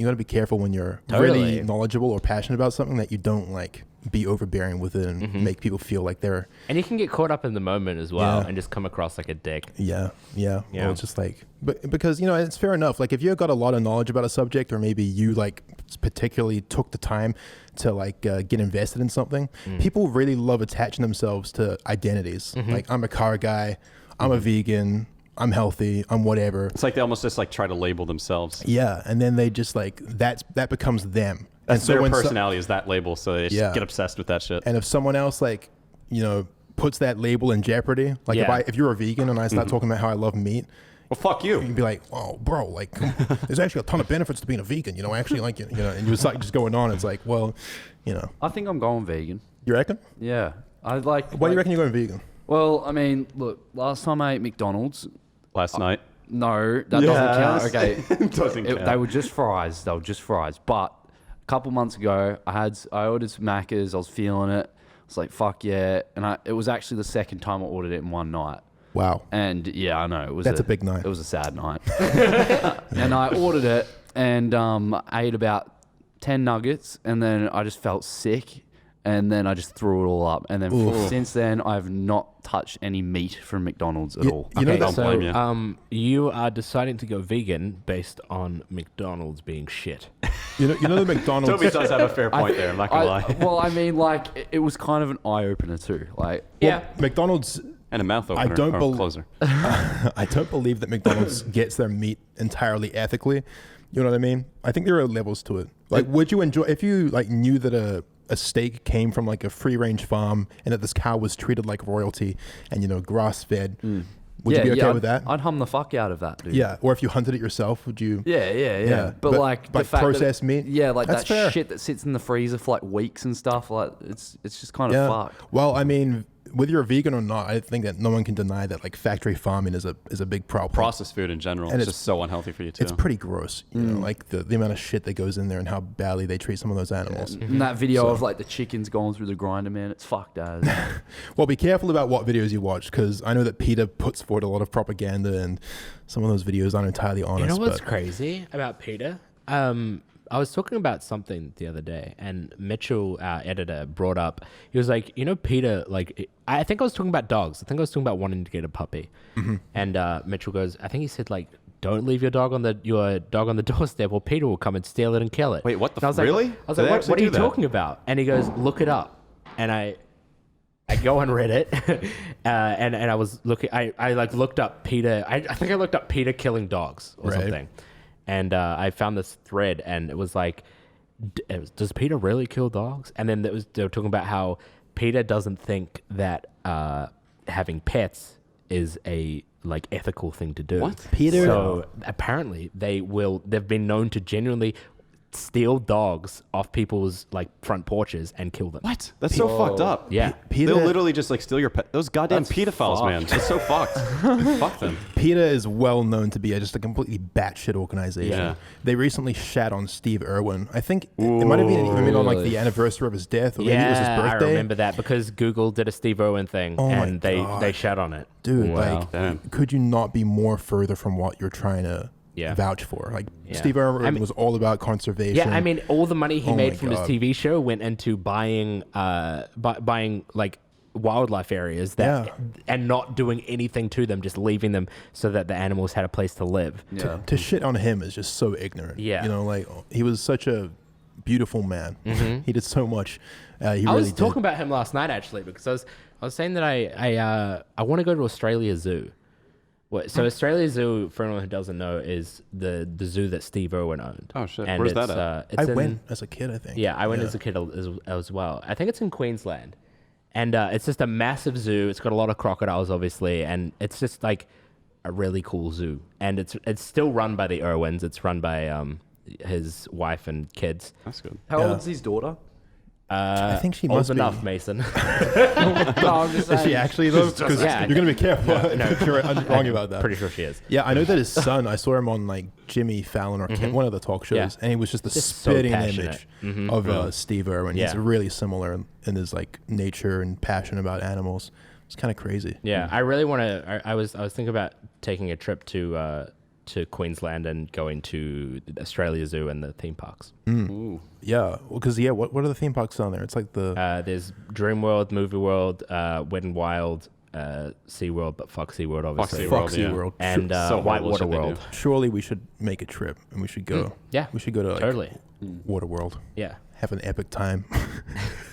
[SPEAKER 1] gotta be careful when you're
[SPEAKER 2] Totally.
[SPEAKER 1] really knowledgeable or passionate about something, that you don't like be overbearing with it and make people feel like they're
[SPEAKER 2] And you can get caught up in the moment as well,
[SPEAKER 1] Yeah.
[SPEAKER 2] and just come across like a dick.
[SPEAKER 1] Yeah.
[SPEAKER 2] Yeah.
[SPEAKER 1] Well, it's just like, but because, you know, it's fair enough. Like, if you've got a lot of knowledge about a subject, or maybe you like particularly took the time to like get invested in something, people really love attaching themselves to identities. Like, I'm a car guy, I'm a vegan, I'm healthy, I'm whatever.
[SPEAKER 4] It's like they almost just like try to label themselves.
[SPEAKER 1] Yeah, and then they just like that becomes them.
[SPEAKER 4] That's
[SPEAKER 1] and so
[SPEAKER 4] their
[SPEAKER 1] when
[SPEAKER 4] personality is that label, so they just
[SPEAKER 1] Yeah.
[SPEAKER 4] get obsessed with that shit.
[SPEAKER 1] And if someone else, like, you know, puts that label in jeopardy, like
[SPEAKER 2] Yeah.
[SPEAKER 1] if you're a vegan and I start talking about how I love meat,
[SPEAKER 4] Well, fuck you.
[SPEAKER 1] you'd be like, oh, bro, like, there's actually a ton of benefits to being a vegan, you know, I actually like it, you know, and you start just going on. It's like, well, you know,
[SPEAKER 3] I think I'm going vegan.
[SPEAKER 1] you reckon?
[SPEAKER 3] Yeah. I like.
[SPEAKER 1] Why do you reckon you're going vegan?
[SPEAKER 3] Well, I mean, look, last time I ate McDonald's,
[SPEAKER 4] Last night.
[SPEAKER 3] no, that doesn't count. Okay.
[SPEAKER 4] Doesn't count.
[SPEAKER 3] They were just fries. They were just fries. But a couple months ago, I ordered some Maccas. I was feeling it. I was like, fuck yeah. And it was actually the second time I ordered it in one night.
[SPEAKER 1] Wow.
[SPEAKER 3] And yeah, I know.
[SPEAKER 1] That's a big night.
[SPEAKER 3] It was a sad night. And I ordered it and I ate about 10 nuggets and then I just felt sick. And then I just threw it all up. And then since then, I've not touched any meat from McDonald's at all.
[SPEAKER 1] You know,
[SPEAKER 4] Don't blame you.
[SPEAKER 2] So, you are deciding to go vegan based on McDonald's being shit.
[SPEAKER 1] you know the McDonald's.
[SPEAKER 4] Toby does have a fair point there. I'm not gonna lie.
[SPEAKER 3] Well, I mean, like, it was kind of an eye opener too. Like,
[SPEAKER 2] Yeah.
[SPEAKER 1] McDonald's.
[SPEAKER 4] And a mouth opener.
[SPEAKER 1] I don't
[SPEAKER 4] or closer.
[SPEAKER 1] I don't believe that McDonald's gets their meat entirely ethically. You know what I mean? I think there are levels to it. Like, would you enjoy if you like knew that a steak came from like a free range farm and that this cow was treated like royalty and, you know, grass fed? Would you be okay with that?
[SPEAKER 3] I'd hum the fuck out of that, dude.
[SPEAKER 1] Yeah. Or if you hunted it yourself, would you?
[SPEAKER 3] Yeah. But like the fact
[SPEAKER 1] processed
[SPEAKER 3] that
[SPEAKER 1] meat.
[SPEAKER 3] Yeah, like
[SPEAKER 1] That's
[SPEAKER 3] that
[SPEAKER 1] fair.
[SPEAKER 3] shit that sits in the freezer for like weeks and stuff. Like it's just kind of fucked.
[SPEAKER 1] Well, I mean, whether you're a vegan or not, I think that no one can deny that like factory farming is a big problem.
[SPEAKER 4] Processed food in general
[SPEAKER 1] And
[SPEAKER 4] is
[SPEAKER 1] it's-
[SPEAKER 4] just so unhealthy for you too.
[SPEAKER 1] It's pretty gross, you know, like the amount of shit that goes in there and how badly they treat some of those animals.
[SPEAKER 3] And that video of like the chickens going through the grinder, man, it's fucked as.
[SPEAKER 1] Well, be careful about what videos you watch, because I know that PETA puts forward a lot of propaganda, and some of those videos aren't entirely honest.
[SPEAKER 2] You know what's
[SPEAKER 1] but
[SPEAKER 2] crazy about PETA? I was talking about something the other day, and Mitchell, our editor, brought up. He was like, you know, PETA. Like, I think I was talking about dogs. I think I was talking about wanting to get a puppy. And Mitchell goes, I think he said like, don't leave your dog on the doorstep, or PETA will come and steal it and kill it.
[SPEAKER 4] Wait, what the
[SPEAKER 2] And I was
[SPEAKER 4] really?
[SPEAKER 2] Like, I was
[SPEAKER 4] Do
[SPEAKER 2] like,
[SPEAKER 4] they
[SPEAKER 2] what
[SPEAKER 4] actually
[SPEAKER 2] are you
[SPEAKER 4] do that?
[SPEAKER 2] talking about? And he goes, look it up. And I go on Reddit, and I was looking. I like looked up PETA. I think I looked up PETA killing dogs or
[SPEAKER 1] Right.
[SPEAKER 2] something, and I found this thread, and it was like, does PETA really kill dogs? And then they were talking about how PETA doesn't think that having pets is a like ethical thing to do.
[SPEAKER 4] What?
[SPEAKER 1] PETA?
[SPEAKER 2] So apparently they've been known to genuinely steal dogs off people's like front porches and kill them.
[SPEAKER 4] What? That's so fucked up.
[SPEAKER 2] Yeah.
[SPEAKER 1] PETA,
[SPEAKER 4] They'll literally just like steal your pet. Those goddamn
[SPEAKER 3] That's
[SPEAKER 4] pedophiles,
[SPEAKER 3] fucked.
[SPEAKER 4] man. It's so fucked. Fuck them.
[SPEAKER 1] PETA is well known to be just a completely batshit organization.
[SPEAKER 4] Yeah.
[SPEAKER 1] They recently shat on Steve Irwin. I think it might have been even on like the
[SPEAKER 3] Really?
[SPEAKER 1] anniversary of his death, or maybe it was his
[SPEAKER 2] Yeah,
[SPEAKER 1] birthday.
[SPEAKER 2] I remember that because Google did a Steve Irwin thing,
[SPEAKER 1] Oh my
[SPEAKER 2] and they
[SPEAKER 1] God.
[SPEAKER 2] shat on it.
[SPEAKER 1] Dude,
[SPEAKER 3] Wow.
[SPEAKER 1] like,
[SPEAKER 4] Damn.
[SPEAKER 1] could you not be more further from what you're trying to
[SPEAKER 2] Yeah.
[SPEAKER 1] vouch for? Like,
[SPEAKER 2] Yeah.
[SPEAKER 1] Steve Irwin
[SPEAKER 2] I mean-
[SPEAKER 1] was all about conservation.
[SPEAKER 2] Yeah, I mean, all the money he
[SPEAKER 1] Oh
[SPEAKER 2] made
[SPEAKER 1] my
[SPEAKER 2] from his
[SPEAKER 1] God.
[SPEAKER 2] TV show went into buying like wildlife areas that,
[SPEAKER 1] Yeah.
[SPEAKER 2] and not doing anything to them, just leaving them so that the animals had a place to live.
[SPEAKER 3] Yeah.
[SPEAKER 1] to shit on him is just so ignorant.
[SPEAKER 2] Yeah.
[SPEAKER 1] You know, like, he was such a beautiful man. He did so much. He
[SPEAKER 2] I
[SPEAKER 1] really
[SPEAKER 2] was
[SPEAKER 1] did.
[SPEAKER 2] talking about him last night actually because I was saying that I want to go to Australia Zoo. So Australia Zoo, for anyone who doesn't know, is the zoo that Steve Irwin owned.
[SPEAKER 4] Oh, shit.
[SPEAKER 2] And
[SPEAKER 4] Where's
[SPEAKER 2] it's,
[SPEAKER 4] that at?
[SPEAKER 2] It's
[SPEAKER 1] I
[SPEAKER 2] in-
[SPEAKER 1] went as a kid, I think.
[SPEAKER 2] Yeah, I went as a kid as well. I think it's in Queensland. And it's just a massive zoo. It's got a lot of crocodiles, obviously, and it's just like a really cool zoo. And it's still run by the Irwins. It's run by his wife and kids.
[SPEAKER 4] That's good.
[SPEAKER 3] How
[SPEAKER 1] Yeah.
[SPEAKER 3] old's his daughter?
[SPEAKER 1] I think she
[SPEAKER 2] Old
[SPEAKER 1] must
[SPEAKER 2] enough,
[SPEAKER 1] be.
[SPEAKER 2] Mason.
[SPEAKER 3] No, I'm just
[SPEAKER 1] Is she
[SPEAKER 3] saying.
[SPEAKER 1] actually though? Because
[SPEAKER 2] Yeah.
[SPEAKER 1] you're gonna be careful if you're wrong about that.
[SPEAKER 2] Pretty sure she is.
[SPEAKER 1] Yeah, I know that his son. I saw him on like Jimmy Fallon or one of the talk shows,
[SPEAKER 2] Yeah.
[SPEAKER 1] and he was just the
[SPEAKER 2] Just so
[SPEAKER 1] spitting
[SPEAKER 2] passionate.
[SPEAKER 1] image of Steve Irwin. He's
[SPEAKER 2] Yeah.
[SPEAKER 1] really similar in his like nature and passion about animals. It's kind of crazy.
[SPEAKER 2] Yeah, I really want to. I was thinking about taking a trip to Queensland and going to the Australia Zoo and the theme parks.
[SPEAKER 4] Ooh.
[SPEAKER 1] Yeah, because what are the theme parks on there? It's like the
[SPEAKER 2] There's Dream World, Movie World, Wet and Wild, Sea World, but fuck Sea World obviously,
[SPEAKER 4] SeaWorld,
[SPEAKER 1] Foxy
[SPEAKER 4] yeah.
[SPEAKER 1] World.
[SPEAKER 2] and
[SPEAKER 4] So horrible
[SPEAKER 2] Whitewater
[SPEAKER 4] shit they do.
[SPEAKER 2] World.
[SPEAKER 1] Surely we should make a trip and we should go.
[SPEAKER 2] Yeah,
[SPEAKER 1] We should go to like,
[SPEAKER 2] totally.
[SPEAKER 1] Water World.
[SPEAKER 2] Yeah.
[SPEAKER 1] Have an epic time.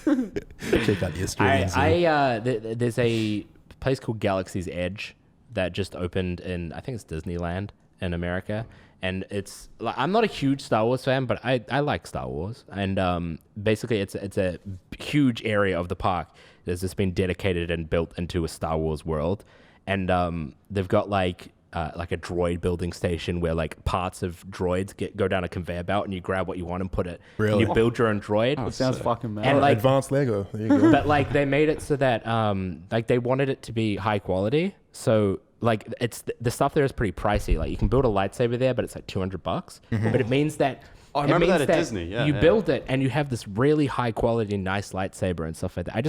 [SPEAKER 1] Check out the Australian Zoo.
[SPEAKER 2] There's a place called Galaxy's Edge that just opened in, I think it's Disneyland in America. And it's like, I'm not a huge Star Wars fan, but I like Star Wars. And basically it's a huge area of the park that's just been dedicated and built into a Star Wars world. And they've got like a droid building station where like parts of droids go down a conveyor belt and you grab what you want and put it.
[SPEAKER 1] Really?
[SPEAKER 2] And you build your own droid.
[SPEAKER 3] That sounds fucking mad.
[SPEAKER 2] And like
[SPEAKER 1] Advanced Lego. There you go.
[SPEAKER 2] but like they made it so that like they wanted it to be high quality. So like it's the stuff there is pretty pricey. Like you can build a lightsaber there, but it's like $200. But it means that
[SPEAKER 4] Oh, I
[SPEAKER 2] it
[SPEAKER 4] remember
[SPEAKER 2] means
[SPEAKER 4] that at Disney. Yeah,
[SPEAKER 2] you
[SPEAKER 4] yeah.
[SPEAKER 2] build it and you have this really high quality, nice lightsaber and stuff like that. I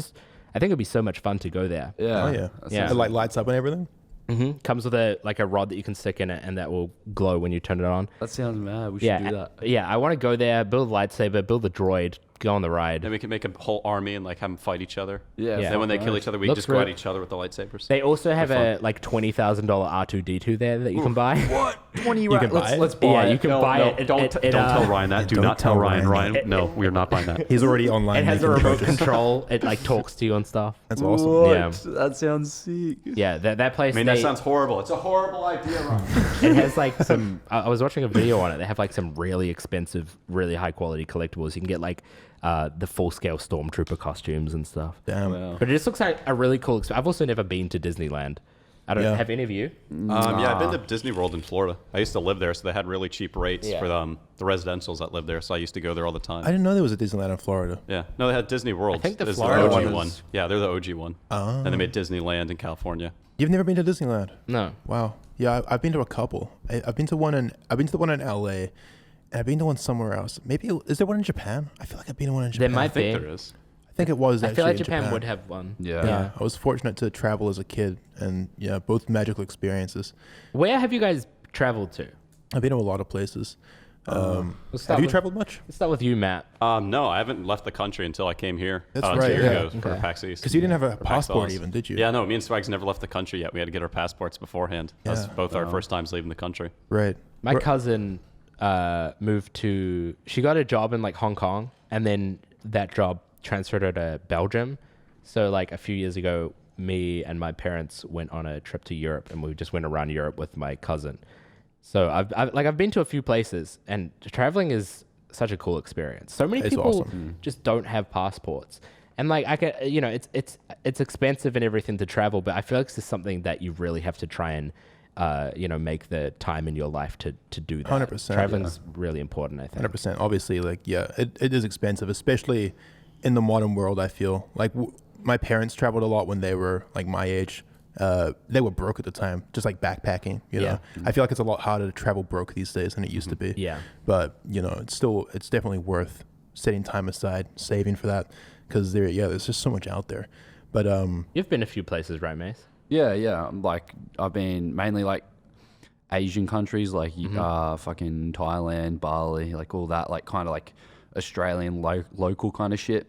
[SPEAKER 2] think it'd be so much fun to go there.
[SPEAKER 3] yeah.
[SPEAKER 1] Oh yeah.
[SPEAKER 2] Yeah.
[SPEAKER 1] It like lights up and everything.
[SPEAKER 2] Comes with a rod that you can stick in it and that will glow when you turn it on.
[SPEAKER 3] That sounds mad. We should do that.
[SPEAKER 2] Yeah, I want to go there, build a lightsaber, build a droid, go on the ride.
[SPEAKER 4] Then we can make a whole army and like have them fight each other.
[SPEAKER 3] Yeah.
[SPEAKER 2] Yeah.
[SPEAKER 4] Then when they
[SPEAKER 3] fuck
[SPEAKER 4] kill
[SPEAKER 3] nice.
[SPEAKER 4] each other, we
[SPEAKER 2] Looks
[SPEAKER 4] just go at
[SPEAKER 2] real-
[SPEAKER 4] each other with the lightsabers.
[SPEAKER 2] They also have a like $20,000 R2D2 there that you can buy.
[SPEAKER 3] What? 20
[SPEAKER 1] You can buy it?
[SPEAKER 3] Let's buy
[SPEAKER 2] Yeah,
[SPEAKER 3] it.
[SPEAKER 2] you can buy it.
[SPEAKER 4] Don't tell Ryan that. Do
[SPEAKER 1] Don't
[SPEAKER 4] not tell
[SPEAKER 1] tell
[SPEAKER 4] Ryan.
[SPEAKER 1] Ryan.
[SPEAKER 4] Ryan, no, we are not buying that.
[SPEAKER 1] He's already online.
[SPEAKER 2] It has a
[SPEAKER 1] making
[SPEAKER 2] remote
[SPEAKER 1] purchase.
[SPEAKER 2] control. It like talks to you and stuff.
[SPEAKER 1] That's awesome.
[SPEAKER 3] What?
[SPEAKER 2] Yeah.
[SPEAKER 3] That sounds sick.
[SPEAKER 2] Yeah, that place.
[SPEAKER 4] I mean, that sounds horrible. It's a horrible idea, Ryan.
[SPEAKER 2] It has like some. I was watching a video on it. They have like some really expensive, really high quality collectibles. You can get like the full scale stormtrooper costumes and stuff.
[SPEAKER 1] Damn.
[SPEAKER 3] Wow.
[SPEAKER 2] But it just looks like a really cool. I've also never been to Disneyland. I don't
[SPEAKER 1] Yeah.
[SPEAKER 2] have any of you.
[SPEAKER 4] Yeah, I've been to Disney World in Florida. I used to live there, so they had really cheap rates
[SPEAKER 2] Yeah.
[SPEAKER 4] for the residentials that lived there. So I used to go there all the time.
[SPEAKER 1] I didn't know there was a Disneyland in Florida.
[SPEAKER 4] Yeah, no, they had Disney World.
[SPEAKER 2] I think the
[SPEAKER 4] is
[SPEAKER 2] Florida
[SPEAKER 4] OG
[SPEAKER 2] one
[SPEAKER 4] one.
[SPEAKER 2] is-
[SPEAKER 4] Yeah, they're the OG one.
[SPEAKER 1] Oh.
[SPEAKER 4] And they made Disneyland in California.
[SPEAKER 1] You've never been to Disneyland?
[SPEAKER 2] No.
[SPEAKER 1] Wow. Yeah, I've been to a couple. I've been to the one in LA, and I've been to one somewhere else. Maybe is there one in Japan? I feel like I've been to one in
[SPEAKER 2] There
[SPEAKER 1] Japan.
[SPEAKER 4] I
[SPEAKER 2] might
[SPEAKER 4] think
[SPEAKER 2] be.
[SPEAKER 4] there is.
[SPEAKER 1] I think it was.
[SPEAKER 2] I
[SPEAKER 1] Actually
[SPEAKER 2] feel like
[SPEAKER 1] in
[SPEAKER 2] Japan would have one.
[SPEAKER 3] Yeah.
[SPEAKER 1] Yeah, I was fortunate to travel as a kid, and yeah, both magical experiences.
[SPEAKER 2] Where have you guys traveled to?
[SPEAKER 1] I've been to a lot of places.
[SPEAKER 2] Let's
[SPEAKER 1] Have
[SPEAKER 2] start
[SPEAKER 1] you
[SPEAKER 2] with-
[SPEAKER 1] traveled much?
[SPEAKER 2] Let's start with you, Matt.
[SPEAKER 4] No, I haven't left the country until I came here.
[SPEAKER 1] That's
[SPEAKER 4] 2
[SPEAKER 1] right,
[SPEAKER 4] years
[SPEAKER 1] yeah.
[SPEAKER 4] ago for
[SPEAKER 2] Okay.
[SPEAKER 4] PAX East.
[SPEAKER 1] Because you didn't have a
[SPEAKER 4] Or PAX
[SPEAKER 1] passport
[SPEAKER 4] Bells.
[SPEAKER 1] even, did you?
[SPEAKER 4] Yeah, no, me and Swags never left the country yet. We had to get our passports beforehand. That was
[SPEAKER 1] Yeah.
[SPEAKER 4] both our first times leaving the country.
[SPEAKER 1] Right.
[SPEAKER 2] My
[SPEAKER 1] Where-
[SPEAKER 2] cousin moved to. She got a job in like Hong Kong, and then that job transferred her to Belgium. So like a few years ago, me and my parents went on a trip to Europe, and we just went around Europe with my cousin. So I've been to a few places, and traveling is such a cool experience. So many
[SPEAKER 1] It's
[SPEAKER 2] people
[SPEAKER 1] awesome.
[SPEAKER 2] just don't have passports, and like I can, it's expensive and everything to travel, but I feel like this is something that you really have to try and make the time in your life to do that.
[SPEAKER 1] 100%,
[SPEAKER 2] Traveling's really important, I think.
[SPEAKER 1] 100%. Obviously, like, yeah, it is expensive, especially in the modern world. I feel like my parents traveled a lot when they were like my age. They were broke at the time, just like backpacking, you know. I feel like it's a lot harder to travel broke these days than it used to be.
[SPEAKER 2] Yeah.
[SPEAKER 1] But, it's definitely worth setting time aside, saving for that, because there's just so much out there. But
[SPEAKER 2] You've been a few places, right, Mace?
[SPEAKER 3] Yeah. Like I've been mainly like Asian countries, like fucking Thailand, Bali, like all that, like kind of like Australian local kind of shit.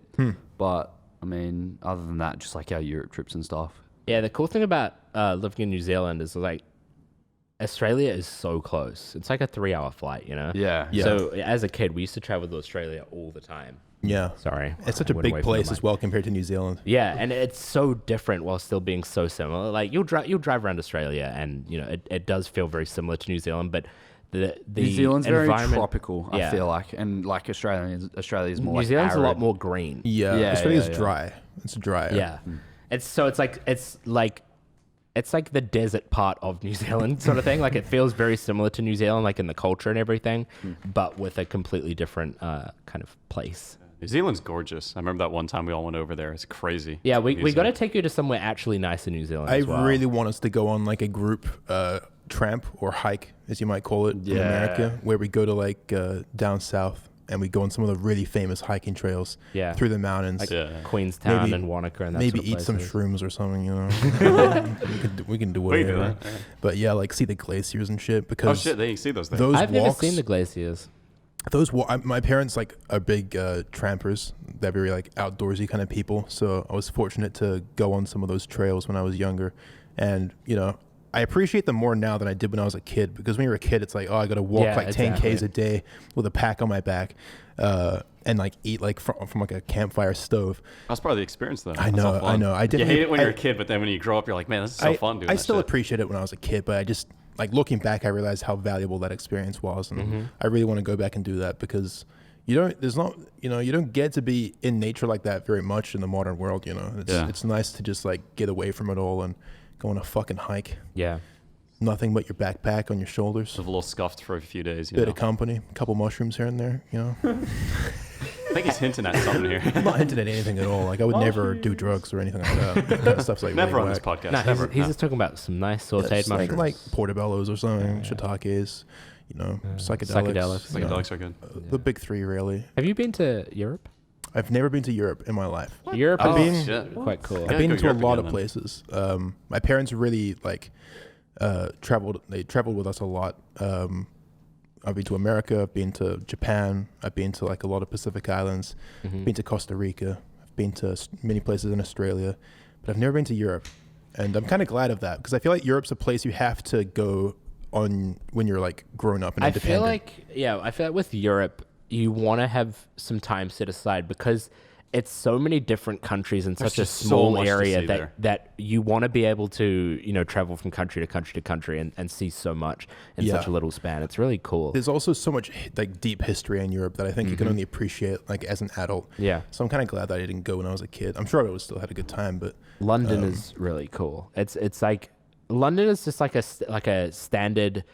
[SPEAKER 3] But I mean, other than that, just like our Europe trips and stuff.
[SPEAKER 2] Yeah, the cool thing about living in New Zealand is like Australia is so close. It's like a 3-hour flight, you know?
[SPEAKER 3] Yeah.
[SPEAKER 1] Yeah.
[SPEAKER 2] So as a kid, we used to travel to Australia all the time.
[SPEAKER 1] yeah,
[SPEAKER 2] Sorry.
[SPEAKER 1] it's such a
[SPEAKER 2] Went away
[SPEAKER 1] big
[SPEAKER 2] from the
[SPEAKER 1] place
[SPEAKER 2] mic.
[SPEAKER 1] as well compared to New Zealand.
[SPEAKER 2] Yeah, and it's so different while still being so similar. Like you'll drive around Australia, and it does feel very similar to New Zealand, but the
[SPEAKER 3] New Zealand's very
[SPEAKER 2] environment-
[SPEAKER 3] tropical, I
[SPEAKER 2] Yeah.
[SPEAKER 3] feel like, and like Australia's more
[SPEAKER 2] New
[SPEAKER 3] like
[SPEAKER 2] Zealand's
[SPEAKER 3] arid.
[SPEAKER 2] a lot more green.
[SPEAKER 1] Yeah, Australia's dry. It's dry.
[SPEAKER 2] Yeah. It's like the desert part of New Zealand sort of thing. Like it feels very similar to New Zealand, like in the culture and everything, but with a completely different kind of place.
[SPEAKER 4] New Zealand's gorgeous. I remember that one time we all went over there. It's crazy.
[SPEAKER 2] Yeah, we
[SPEAKER 4] New
[SPEAKER 2] got to
[SPEAKER 4] Zealand.
[SPEAKER 2] take you to somewhere actually nice in New Zealand
[SPEAKER 1] I
[SPEAKER 2] as well.
[SPEAKER 1] really want us to go on like a group tramp or hike, as you might call it, in America, where we go to like down south and we go on some of the really famous hiking trails through the mountains.
[SPEAKER 2] Queenstown
[SPEAKER 1] Maybe-
[SPEAKER 2] and Wanaka and that
[SPEAKER 1] Maybe
[SPEAKER 2] sort of
[SPEAKER 1] eat some
[SPEAKER 2] places.
[SPEAKER 1] shrooms or something, you know. we can do
[SPEAKER 4] We can do
[SPEAKER 1] whatever.
[SPEAKER 4] that, yeah.
[SPEAKER 1] But yeah, like see the glaciers and shit
[SPEAKER 4] Oh
[SPEAKER 1] because
[SPEAKER 4] shit, they can see those things.
[SPEAKER 1] those
[SPEAKER 2] I've never
[SPEAKER 1] walks,
[SPEAKER 2] seen the glaciers.
[SPEAKER 1] my parents like are big trampers. They're very like outdoorsy kind of people. So I was fortunate to go on some of those trails when I was younger, and I appreciate them more now than I did when I was a kid, because when you're a kid, it's like, oh, I got to walk
[SPEAKER 2] Yeah,
[SPEAKER 1] like
[SPEAKER 2] exactly.
[SPEAKER 1] 10Ks a day with a pack on my back, and like eat like from like a campfire stove.
[SPEAKER 4] That's part of the experience, though.
[SPEAKER 1] I
[SPEAKER 4] That's all
[SPEAKER 1] know,
[SPEAKER 4] fun.
[SPEAKER 1] I know. I didn't.
[SPEAKER 4] You hate it when
[SPEAKER 1] I-
[SPEAKER 4] you're a kid, but then when you grow up, you're like, man, this is so fun doing
[SPEAKER 1] I
[SPEAKER 4] that
[SPEAKER 1] still
[SPEAKER 4] shit.
[SPEAKER 1] appreciate it when I was a kid, but I just like looking back, I realized how valuable that experience was, and I really want to go back and do that because you don't get to be in nature like that very much in the modern world. It's nice to just like get away from it all and go on a fucking hike.
[SPEAKER 2] Yeah.
[SPEAKER 1] Nothing but your backpack on your shoulders.
[SPEAKER 4] Just a little scuffed for a few days.
[SPEAKER 1] Bit of company, a couple mushrooms here and there.
[SPEAKER 4] I think he's hinting at something here.
[SPEAKER 1] I'm not hinting at anything at all. Like I would never do drugs or anything like that. That kind of stuff's like
[SPEAKER 4] Never
[SPEAKER 1] really
[SPEAKER 4] on this
[SPEAKER 1] whack.
[SPEAKER 4] podcast.
[SPEAKER 2] No,
[SPEAKER 4] Never.
[SPEAKER 2] he's just talking about some nice sauteed
[SPEAKER 1] Just
[SPEAKER 2] mushrooms.
[SPEAKER 1] like portobellos or something, shiitakes, psychedelics.
[SPEAKER 2] Psychedelics.
[SPEAKER 4] Psychedelics are good.
[SPEAKER 1] The big three, really.
[SPEAKER 2] Have you been to Europe?
[SPEAKER 1] I've never been to Europe in my life.
[SPEAKER 2] Europe
[SPEAKER 1] I've
[SPEAKER 2] is
[SPEAKER 1] been-
[SPEAKER 2] quite cool.
[SPEAKER 4] Yeah,
[SPEAKER 1] I've been
[SPEAKER 4] go
[SPEAKER 1] to a
[SPEAKER 4] Europe
[SPEAKER 1] lot
[SPEAKER 4] again
[SPEAKER 1] of
[SPEAKER 4] then.
[SPEAKER 1] places. My parents really traveled. They traveled with us a lot. I've been to America. I've been to Japan. I've been to like a lot of Pacific islands.
[SPEAKER 2] Mm-hmm.
[SPEAKER 1] Been to Costa Rica. I've been to many places in Australia, but I've never been to Europe, and I'm kind of glad of that because I feel like Europe's a place you have to go on when you're like grown up and
[SPEAKER 2] I
[SPEAKER 1] independent.
[SPEAKER 2] feel like with Europe, you want to have some time set aside because it's so many different countries in such a
[SPEAKER 4] just so
[SPEAKER 2] small
[SPEAKER 4] much to
[SPEAKER 2] area
[SPEAKER 4] see
[SPEAKER 2] that,
[SPEAKER 4] there.
[SPEAKER 2] that you want to be able to, travel from country to country to country and see so much in such a little span. It's really cool.
[SPEAKER 1] There's also so much like deep history in Europe that I think you can only appreciate like as an adult.
[SPEAKER 2] Yeah.
[SPEAKER 1] So I'm kind of glad that I didn't go when I was a kid. I'm sure I would still had a good time, but
[SPEAKER 2] London is really cool. It's like London is just like a standard,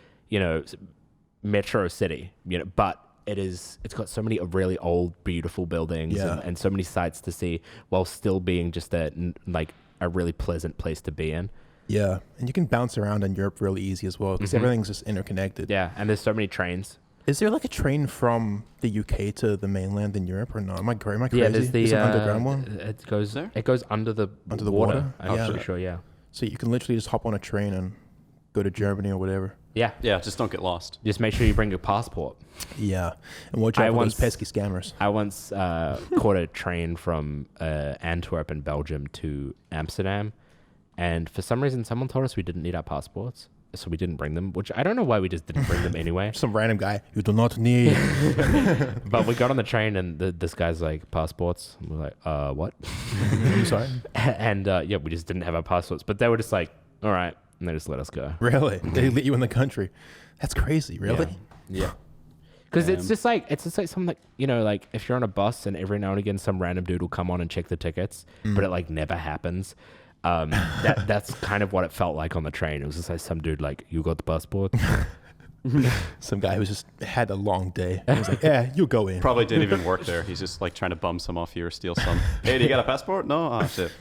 [SPEAKER 2] metro city, but it's got so many really old, beautiful buildings and so many sights to see while still being just a really pleasant place to be in.
[SPEAKER 1] Yeah, and you can bounce around in Europe really easy as well because everything's just interconnected.
[SPEAKER 2] Yeah, and there's so many trains.
[SPEAKER 1] Is there like a train from the UK to the mainland in Europe or not? Am I crazy?
[SPEAKER 2] Yeah, there's the
[SPEAKER 1] Is it an underground one?
[SPEAKER 2] It goes under the
[SPEAKER 1] water?
[SPEAKER 2] I'm pretty sure. Yeah.
[SPEAKER 1] So you can literally just hop on a train and go to Germany or whatever.
[SPEAKER 2] Yeah.
[SPEAKER 4] Yeah, just don't get lost.
[SPEAKER 2] Just make sure you bring your passport.
[SPEAKER 1] Yeah, and watch out for those pesky scammers.
[SPEAKER 2] I once caught a train from Antwerp in Belgium to Amsterdam, and for some reason, someone told us we didn't need our passports, so we didn't bring them. Which I don't know why we just didn't bring them anyway.
[SPEAKER 1] Some random guy you do not need.
[SPEAKER 2] But we got on the train, and this guy's like, passports. And we're like, what?
[SPEAKER 1] Sorry.
[SPEAKER 2] And we just didn't have our passports. But they were just like, all right, and they just let us go.
[SPEAKER 1] Really? They let you in the country? That's crazy. Really?
[SPEAKER 2] Yeah. Because it's just like something like, like if you're on a bus and every now and again some random dude will come on and check the tickets, but it like never happens. That's kind of what it felt like on the train. It was just like some dude like, you got the passport?
[SPEAKER 1] Some guy who just had a long day. He was like, yeah, you go in.
[SPEAKER 4] Probably didn't even work there. He's just like trying to bum some off you or steal some. Hey, do you got a passport? No? Oh, shit.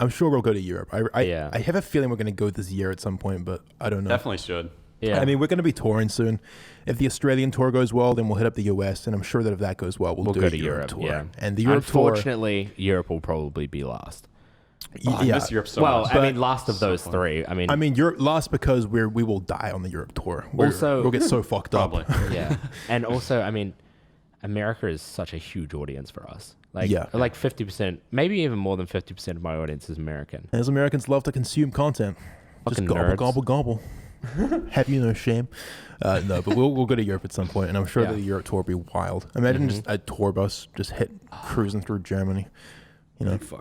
[SPEAKER 1] I'm sure we'll go to Europe. I have a feeling we're going to go this year at some point, but I don't know.
[SPEAKER 4] Definitely should.
[SPEAKER 2] Yeah.
[SPEAKER 1] I mean, we're going to be touring soon. If the Australian tour goes well, then we'll hit up the US, and I'm sure that if that goes well, we'll do
[SPEAKER 2] go
[SPEAKER 1] a
[SPEAKER 2] to
[SPEAKER 1] Europe
[SPEAKER 2] Europe
[SPEAKER 1] tour.
[SPEAKER 2] Yeah.
[SPEAKER 1] And the Europe
[SPEAKER 2] Unfortunately, Europe will probably be last.
[SPEAKER 4] I miss Europe so much.
[SPEAKER 2] I mean, last of those three. I mean,
[SPEAKER 1] Europe last because we will die on the Europe tour. We'll get so fucked up.
[SPEAKER 4] Probably.
[SPEAKER 2] Yeah. And also, I mean, America is such a huge audience for us. Like 50%, maybe even more than 50% of my audience is American.
[SPEAKER 1] As Americans love to consume content.
[SPEAKER 2] Fucking
[SPEAKER 1] just
[SPEAKER 2] nerds.
[SPEAKER 1] gobble, gobble. Have you no shame? No, but we'll go to Europe at some point, and I'm sure the Europe tour will be wild. Imagine just a tour bus just cruising through Germany.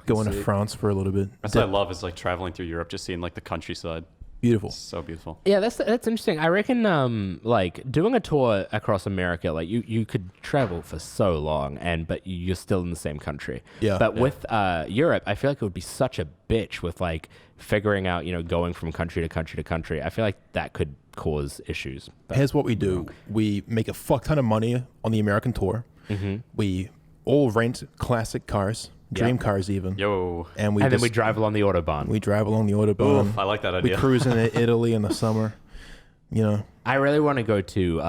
[SPEAKER 1] Going to France for a little bit.
[SPEAKER 4] That's what I love is like traveling through Europe, just seeing like the countryside.
[SPEAKER 1] Beautiful.
[SPEAKER 4] So beautiful.
[SPEAKER 2] Yeah, that's interesting. I reckon like doing a tour across America, like you could travel for so long but you're still in the same country.
[SPEAKER 1] Yeah.
[SPEAKER 2] But with Europe, I feel like it would be such a bitch with like figuring out, going from country to country to country. I feel like that could cause issues. But,
[SPEAKER 1] Here's what we do. We make a fuck ton of money on the American tour. We all rent classic cars. Dream cars even.
[SPEAKER 4] Yo.
[SPEAKER 1] And
[SPEAKER 2] then we drive along the Autobahn.
[SPEAKER 1] We drive along the Autobahn.
[SPEAKER 4] Oof, I like that idea.
[SPEAKER 1] We cruise in Italy in the summer.
[SPEAKER 2] I really want to go to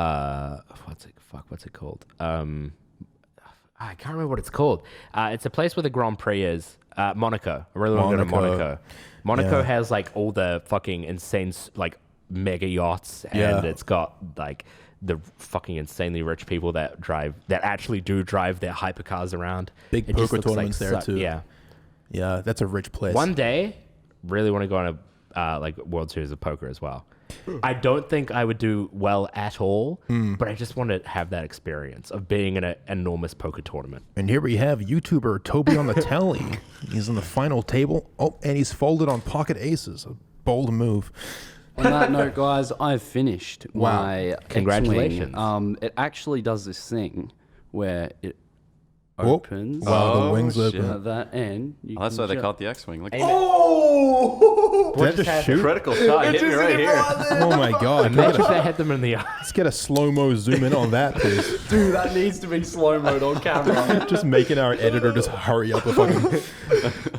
[SPEAKER 2] what's it called? I can't remember what it's called. It's a place where the Grand Prix is. Monaco. I really want to go to Monaco. Monaco has like all the fucking insane like mega yachts, and it's got like the fucking insanely rich people that actually do drive their hypercars around.
[SPEAKER 1] Big poker tournaments there too. Yeah, that's a rich place.
[SPEAKER 2] One day, really want to go on a like World Series of Poker as well. I don't think I would do well at all, but I just want to have that experience of being in an enormous poker tournament.
[SPEAKER 1] And here we have YouTuber Toby on the telly. He's on the final table. Oh, and he's folded on pocket aces. A bold move.
[SPEAKER 3] On that note, guys, I've finished my
[SPEAKER 2] Congratulations.
[SPEAKER 3] X-Wing. It actually does this thing where it opens.
[SPEAKER 1] Wow, the wings
[SPEAKER 3] At
[SPEAKER 1] open.
[SPEAKER 3] that end.
[SPEAKER 4] That's why they call it the X-Wing. Look,
[SPEAKER 1] Did that just shoot?
[SPEAKER 4] critical shot hit me right here.
[SPEAKER 1] Oh my god.
[SPEAKER 2] Imagine if they hit them in the eye.
[SPEAKER 1] Let's get a slow-mo zoom in on that, please.
[SPEAKER 3] Dude, that needs to be slow mode on camera.
[SPEAKER 1] Just making our editor just hurry up a fucking...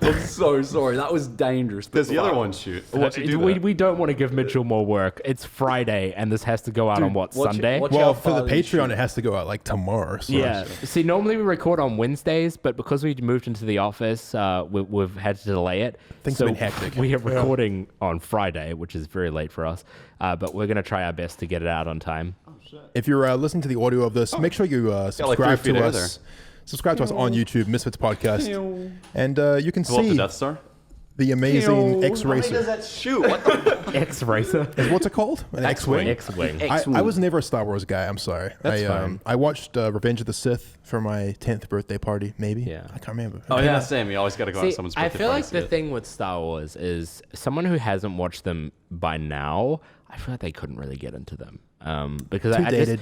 [SPEAKER 3] I'm so sorry. That was dangerous.
[SPEAKER 4] Does the other one shoot? How'd you do that?
[SPEAKER 2] We don't want to give Mitchell more work. It's Friday, and this has to go out on Sunday?
[SPEAKER 1] Well, for the Patreon, it has to go out like tomorrow. So.
[SPEAKER 2] Yeah. See, normally we record on Wednesdays, but because we moved into the office, we've had to delay it.
[SPEAKER 1] Things have been hectic.
[SPEAKER 2] We are recording on Friday, which is very late for us, but we're going to try our best to get it out on time.
[SPEAKER 1] If you're listening to the audio of this, make sure you subscribe to us. Subscribe to us on YouTube, Misfits Podcast. And you can
[SPEAKER 4] Blow up the
[SPEAKER 1] see
[SPEAKER 4] Death Star?
[SPEAKER 1] the amazing
[SPEAKER 4] How does
[SPEAKER 1] X-Racer.
[SPEAKER 4] that shoot? What the?
[SPEAKER 2] X-Racer.
[SPEAKER 1] What's it called? An X-Wing?
[SPEAKER 2] X-Wing.
[SPEAKER 1] I was never a Star Wars guy. I'm sorry.
[SPEAKER 4] That's fine.
[SPEAKER 1] I watched Revenge of the Sith for my 10th birthday party, maybe.
[SPEAKER 2] Yeah.
[SPEAKER 1] I can't remember.
[SPEAKER 4] Oh, yeah, same. You always got to go on
[SPEAKER 2] See,
[SPEAKER 4] someone's
[SPEAKER 2] I
[SPEAKER 4] birthday
[SPEAKER 2] feel
[SPEAKER 4] party
[SPEAKER 2] like
[SPEAKER 4] to
[SPEAKER 2] the
[SPEAKER 4] see it.
[SPEAKER 2] thing with Star Wars is someone who hasn't watched them by now, I feel like they couldn't really get into them. Because
[SPEAKER 1] Too
[SPEAKER 2] I
[SPEAKER 1] dated.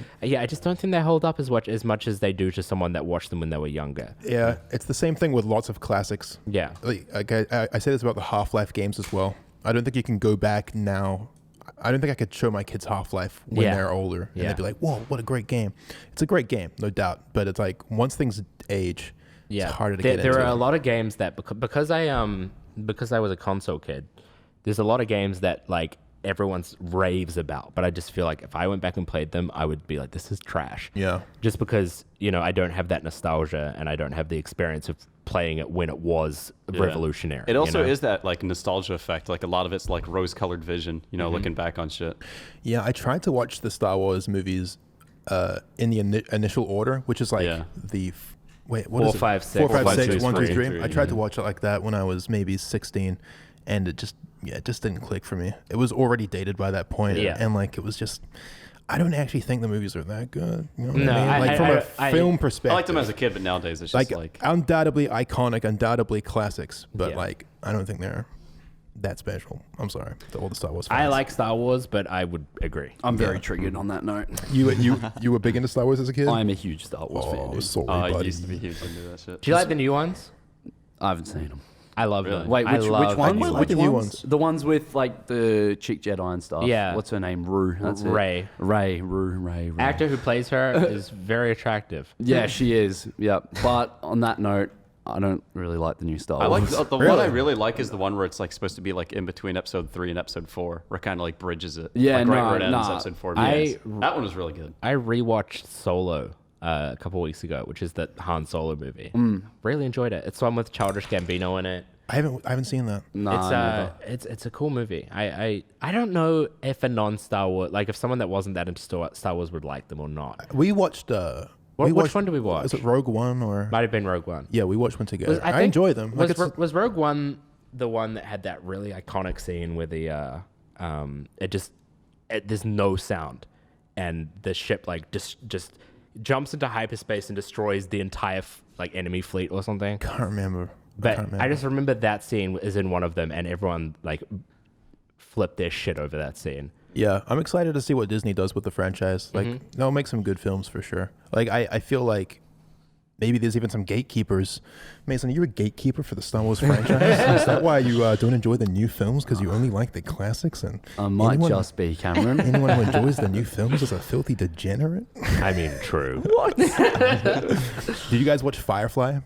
[SPEAKER 2] just don't think they hold up as much as they do to someone that watched them when they were younger.
[SPEAKER 1] Yeah, it's the same thing with lots of classics.
[SPEAKER 2] Yeah.
[SPEAKER 1] Like I say this about the Half-Life games as well. I don't think you can go back now. I don't think I could show my kids Half-Life when they're older, and they'd be like, "Whoa, what a great game!" It's a great game, no doubt. But it's like once things age, it's harder to get into.
[SPEAKER 2] There are a lot of games that because I was a console kid, there's a lot of games that like everyone's raves about, but I just feel like if I went back and played them, I would be like, this is trash.
[SPEAKER 1] Yeah.
[SPEAKER 2] Just because, I don't have that nostalgia and I don't have the experience of playing it when it was revolutionary.
[SPEAKER 4] It also is that like nostalgia effect. Like a lot of it's like rose-colored vision, looking back on shit.
[SPEAKER 1] Yeah, I tried to watch the Star Wars movies in the initial order, which is like what
[SPEAKER 2] 4,
[SPEAKER 1] is it?
[SPEAKER 2] 5, 6.
[SPEAKER 1] 4, 5, 6, 1, 2,
[SPEAKER 4] 3.
[SPEAKER 1] 3. I tried to watch it like that when I was maybe 16, and it just didn't click for me. It was already dated by that point, and like it was just. I don't actually think the movies are that good. You know what I mean? Like from a film perspective.
[SPEAKER 4] I liked them as a kid, but nowadays it's just like
[SPEAKER 1] undoubtedly iconic, undoubtedly classics, but like I don't think they're that special. I'm sorry to all the Star Wars fans.
[SPEAKER 2] I like Star Wars, but I would agree.
[SPEAKER 3] I'm very triggered on that note.
[SPEAKER 1] You were big into Star Wars as a kid?
[SPEAKER 3] I'm a huge Star Wars fan. Dude.
[SPEAKER 1] Sorry,
[SPEAKER 4] I
[SPEAKER 1] buddy.
[SPEAKER 4] used to be huge into that shit.
[SPEAKER 2] Do you like the new ones?
[SPEAKER 3] I haven't seen them.
[SPEAKER 2] I love them.
[SPEAKER 3] Wait, which ones?
[SPEAKER 1] Which new ones?
[SPEAKER 3] The ones with like the chick Jedi and stuff.
[SPEAKER 2] Yeah.
[SPEAKER 3] What's her name? Rue. That's
[SPEAKER 2] Ray.
[SPEAKER 3] Ray.
[SPEAKER 2] Actor who plays her is very attractive.
[SPEAKER 3] Yeah, she is. Yeah. But on that note, I don't really like the new Star
[SPEAKER 4] I
[SPEAKER 3] Wars.
[SPEAKER 4] like the one I really like is the one where it's like supposed to be like in between episode 3 and episode 4, where it kind of like bridges it.
[SPEAKER 3] Yeah,
[SPEAKER 4] like right where it ends,
[SPEAKER 3] nah.
[SPEAKER 4] episode 4.
[SPEAKER 2] I-
[SPEAKER 4] that one was really good.
[SPEAKER 2] I rewatched Solo a couple weeks ago, which is the Han Solo movie. Really enjoyed it. It's the one with Childish Gambino in it.
[SPEAKER 1] I haven't seen that.
[SPEAKER 3] Nah,
[SPEAKER 2] It's a cool movie. I don't know if a non-Star Wars, like if someone that wasn't that into Star Wars would like them or not.
[SPEAKER 1] We watched.
[SPEAKER 2] Which one did we watch?
[SPEAKER 1] Was it Rogue One or?
[SPEAKER 2] Might have been Rogue One.
[SPEAKER 1] Yeah, we watched one together. I
[SPEAKER 2] think-
[SPEAKER 1] enjoy them. Like
[SPEAKER 2] Was Rogue One the one that had that really iconic scene where the there's no sound and the ship like just jumps into hyperspace and destroys the entire like enemy fleet or something?
[SPEAKER 1] can't remember.
[SPEAKER 2] But I just remember that scene is in one of them, and everyone like flipped their shit over that scene.
[SPEAKER 1] Yeah, I'm excited to see what Disney does with the franchise. Like, they'll make some good films for sure. Like, I feel like maybe there's even some gatekeepers. Mason, are you a gatekeeper for the Star Wars franchise? Is that why you don't enjoy the new films because you only like the classics? And
[SPEAKER 3] I might just be, Cameron.
[SPEAKER 1] anyone who enjoys the new films is a filthy degenerate.
[SPEAKER 2] I mean, true.
[SPEAKER 3] What?
[SPEAKER 1] Did you guys watch Firefly?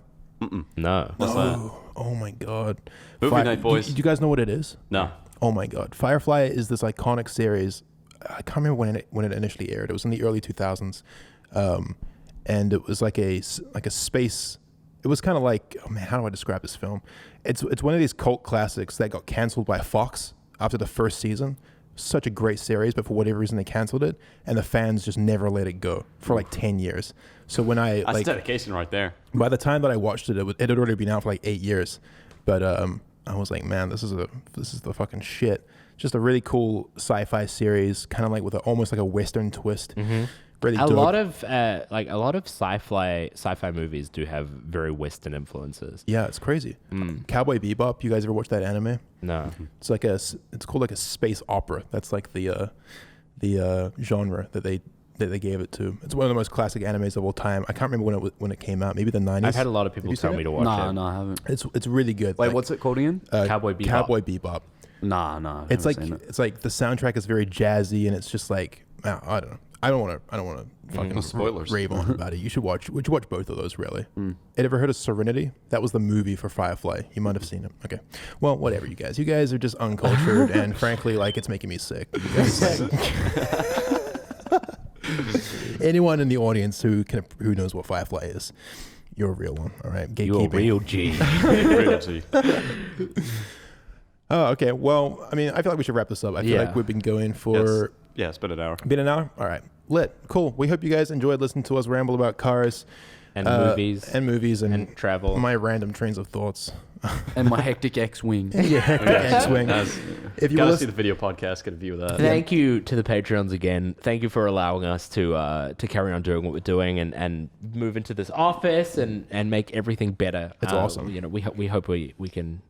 [SPEAKER 2] No.
[SPEAKER 4] What's that?
[SPEAKER 1] Oh my god.
[SPEAKER 4] Movie night, boys.
[SPEAKER 1] Do you guys know what it is?
[SPEAKER 4] No.
[SPEAKER 1] Oh my god. Firefly is this iconic series. I can't remember when it initially aired. It was in the early 2000s. And it was like a space. It was kind of like, oh man, how do I describe this film? It's one of these cult classics that got canceled by Fox after the first season. Such a great series, but for whatever reason they canceled it, and the fans just never let it go for like 10 years. So when
[SPEAKER 4] That's dedication right there.
[SPEAKER 1] by the time that I watched it, it had already been out for like 8 years. But I was like, man, this is the fucking shit. Just a really cool sci-fi series, kind of like with almost like a Western twist. Really
[SPEAKER 2] A
[SPEAKER 1] dope.
[SPEAKER 2] lot of sci-fi movies do have very Western influences.
[SPEAKER 1] Yeah, it's crazy. Cowboy Bebop. You guys ever watch that anime?
[SPEAKER 2] No.
[SPEAKER 1] It's like it's called like a space opera. That's like the genre that they gave it to. It's one of the most classic animes of all time. I can't remember when it came out. Maybe the 90s.
[SPEAKER 2] I've had a lot of people
[SPEAKER 1] you
[SPEAKER 2] tell
[SPEAKER 1] seen
[SPEAKER 2] me
[SPEAKER 1] it?
[SPEAKER 2] to watch it.
[SPEAKER 3] No, I haven't.
[SPEAKER 1] It's really good.
[SPEAKER 3] Wait,
[SPEAKER 1] Like,
[SPEAKER 3] what's it called again?
[SPEAKER 2] Cowboy Bebop.
[SPEAKER 1] Cowboy Bebop.
[SPEAKER 3] No.
[SPEAKER 1] It's like the soundtrack is very jazzy, and it's just like I don't know. I don't want to fucking
[SPEAKER 4] No spoilers.
[SPEAKER 1] rave on about it. You should watch both of those, really. Had ever heard of Serenity? That was the movie for Firefly. You might have seen it. Okay. Well, whatever, you guys. You guys are just uncultured, and frankly, like, it's making me sick. You guys, anyone in the audience who knows what Firefly is, you're a real one. All right.
[SPEAKER 2] You're a
[SPEAKER 1] Gatekeeping.
[SPEAKER 2] real G.
[SPEAKER 4] Really.
[SPEAKER 1] Oh, okay. Well, I mean, I feel like we should wrap this up. I feel
[SPEAKER 2] Yeah.
[SPEAKER 1] like we've been going for
[SPEAKER 4] Yeah, it's been an hour.
[SPEAKER 1] been an hour. All right. Lit. Cool. We hope you guys enjoyed listening to us ramble about cars
[SPEAKER 2] And movies.
[SPEAKER 1] and
[SPEAKER 2] travel.
[SPEAKER 1] my random trains of thoughts.
[SPEAKER 3] And my hectic X-Wing.
[SPEAKER 1] Yeah, X-Wing. If you
[SPEAKER 4] Gotta
[SPEAKER 1] will
[SPEAKER 4] see the video podcast, get a view of that.
[SPEAKER 2] Thank you to the Patreons again. Thank you for allowing us to carry on doing what we're doing and move into this office and make everything better.
[SPEAKER 1] It's awesome.
[SPEAKER 2] You know, we hope we can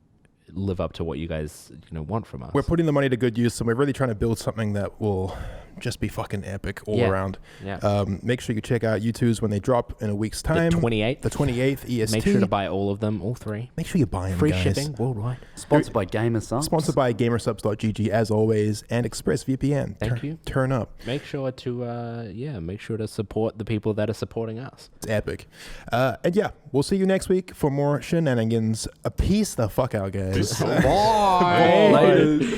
[SPEAKER 2] live up to what you guys want from us.
[SPEAKER 1] we're putting the money to good use, and we're really trying to build something that will just be fucking epic all
[SPEAKER 2] Yeah.
[SPEAKER 1] around.
[SPEAKER 2] Yeah.
[SPEAKER 1] Make sure you check out U2s when they drop in a week's time.
[SPEAKER 2] The 28th.
[SPEAKER 1] The 28th EST.
[SPEAKER 2] Make sure to buy all of them, all 3.
[SPEAKER 1] Make sure you buy them,
[SPEAKER 2] Free
[SPEAKER 1] guys.
[SPEAKER 2] shipping worldwide.
[SPEAKER 3] Sponsored by Gamer Subs.
[SPEAKER 1] Sponsored by gamersubs.gg as always, and ExpressVPN.
[SPEAKER 2] Thank you.
[SPEAKER 1] Turn up.
[SPEAKER 2] Make sure to support the people that are supporting us.
[SPEAKER 1] It's epic. And yeah, we'll see you next week for more shenanigans. Peace the fuck out, guys.
[SPEAKER 3] Later.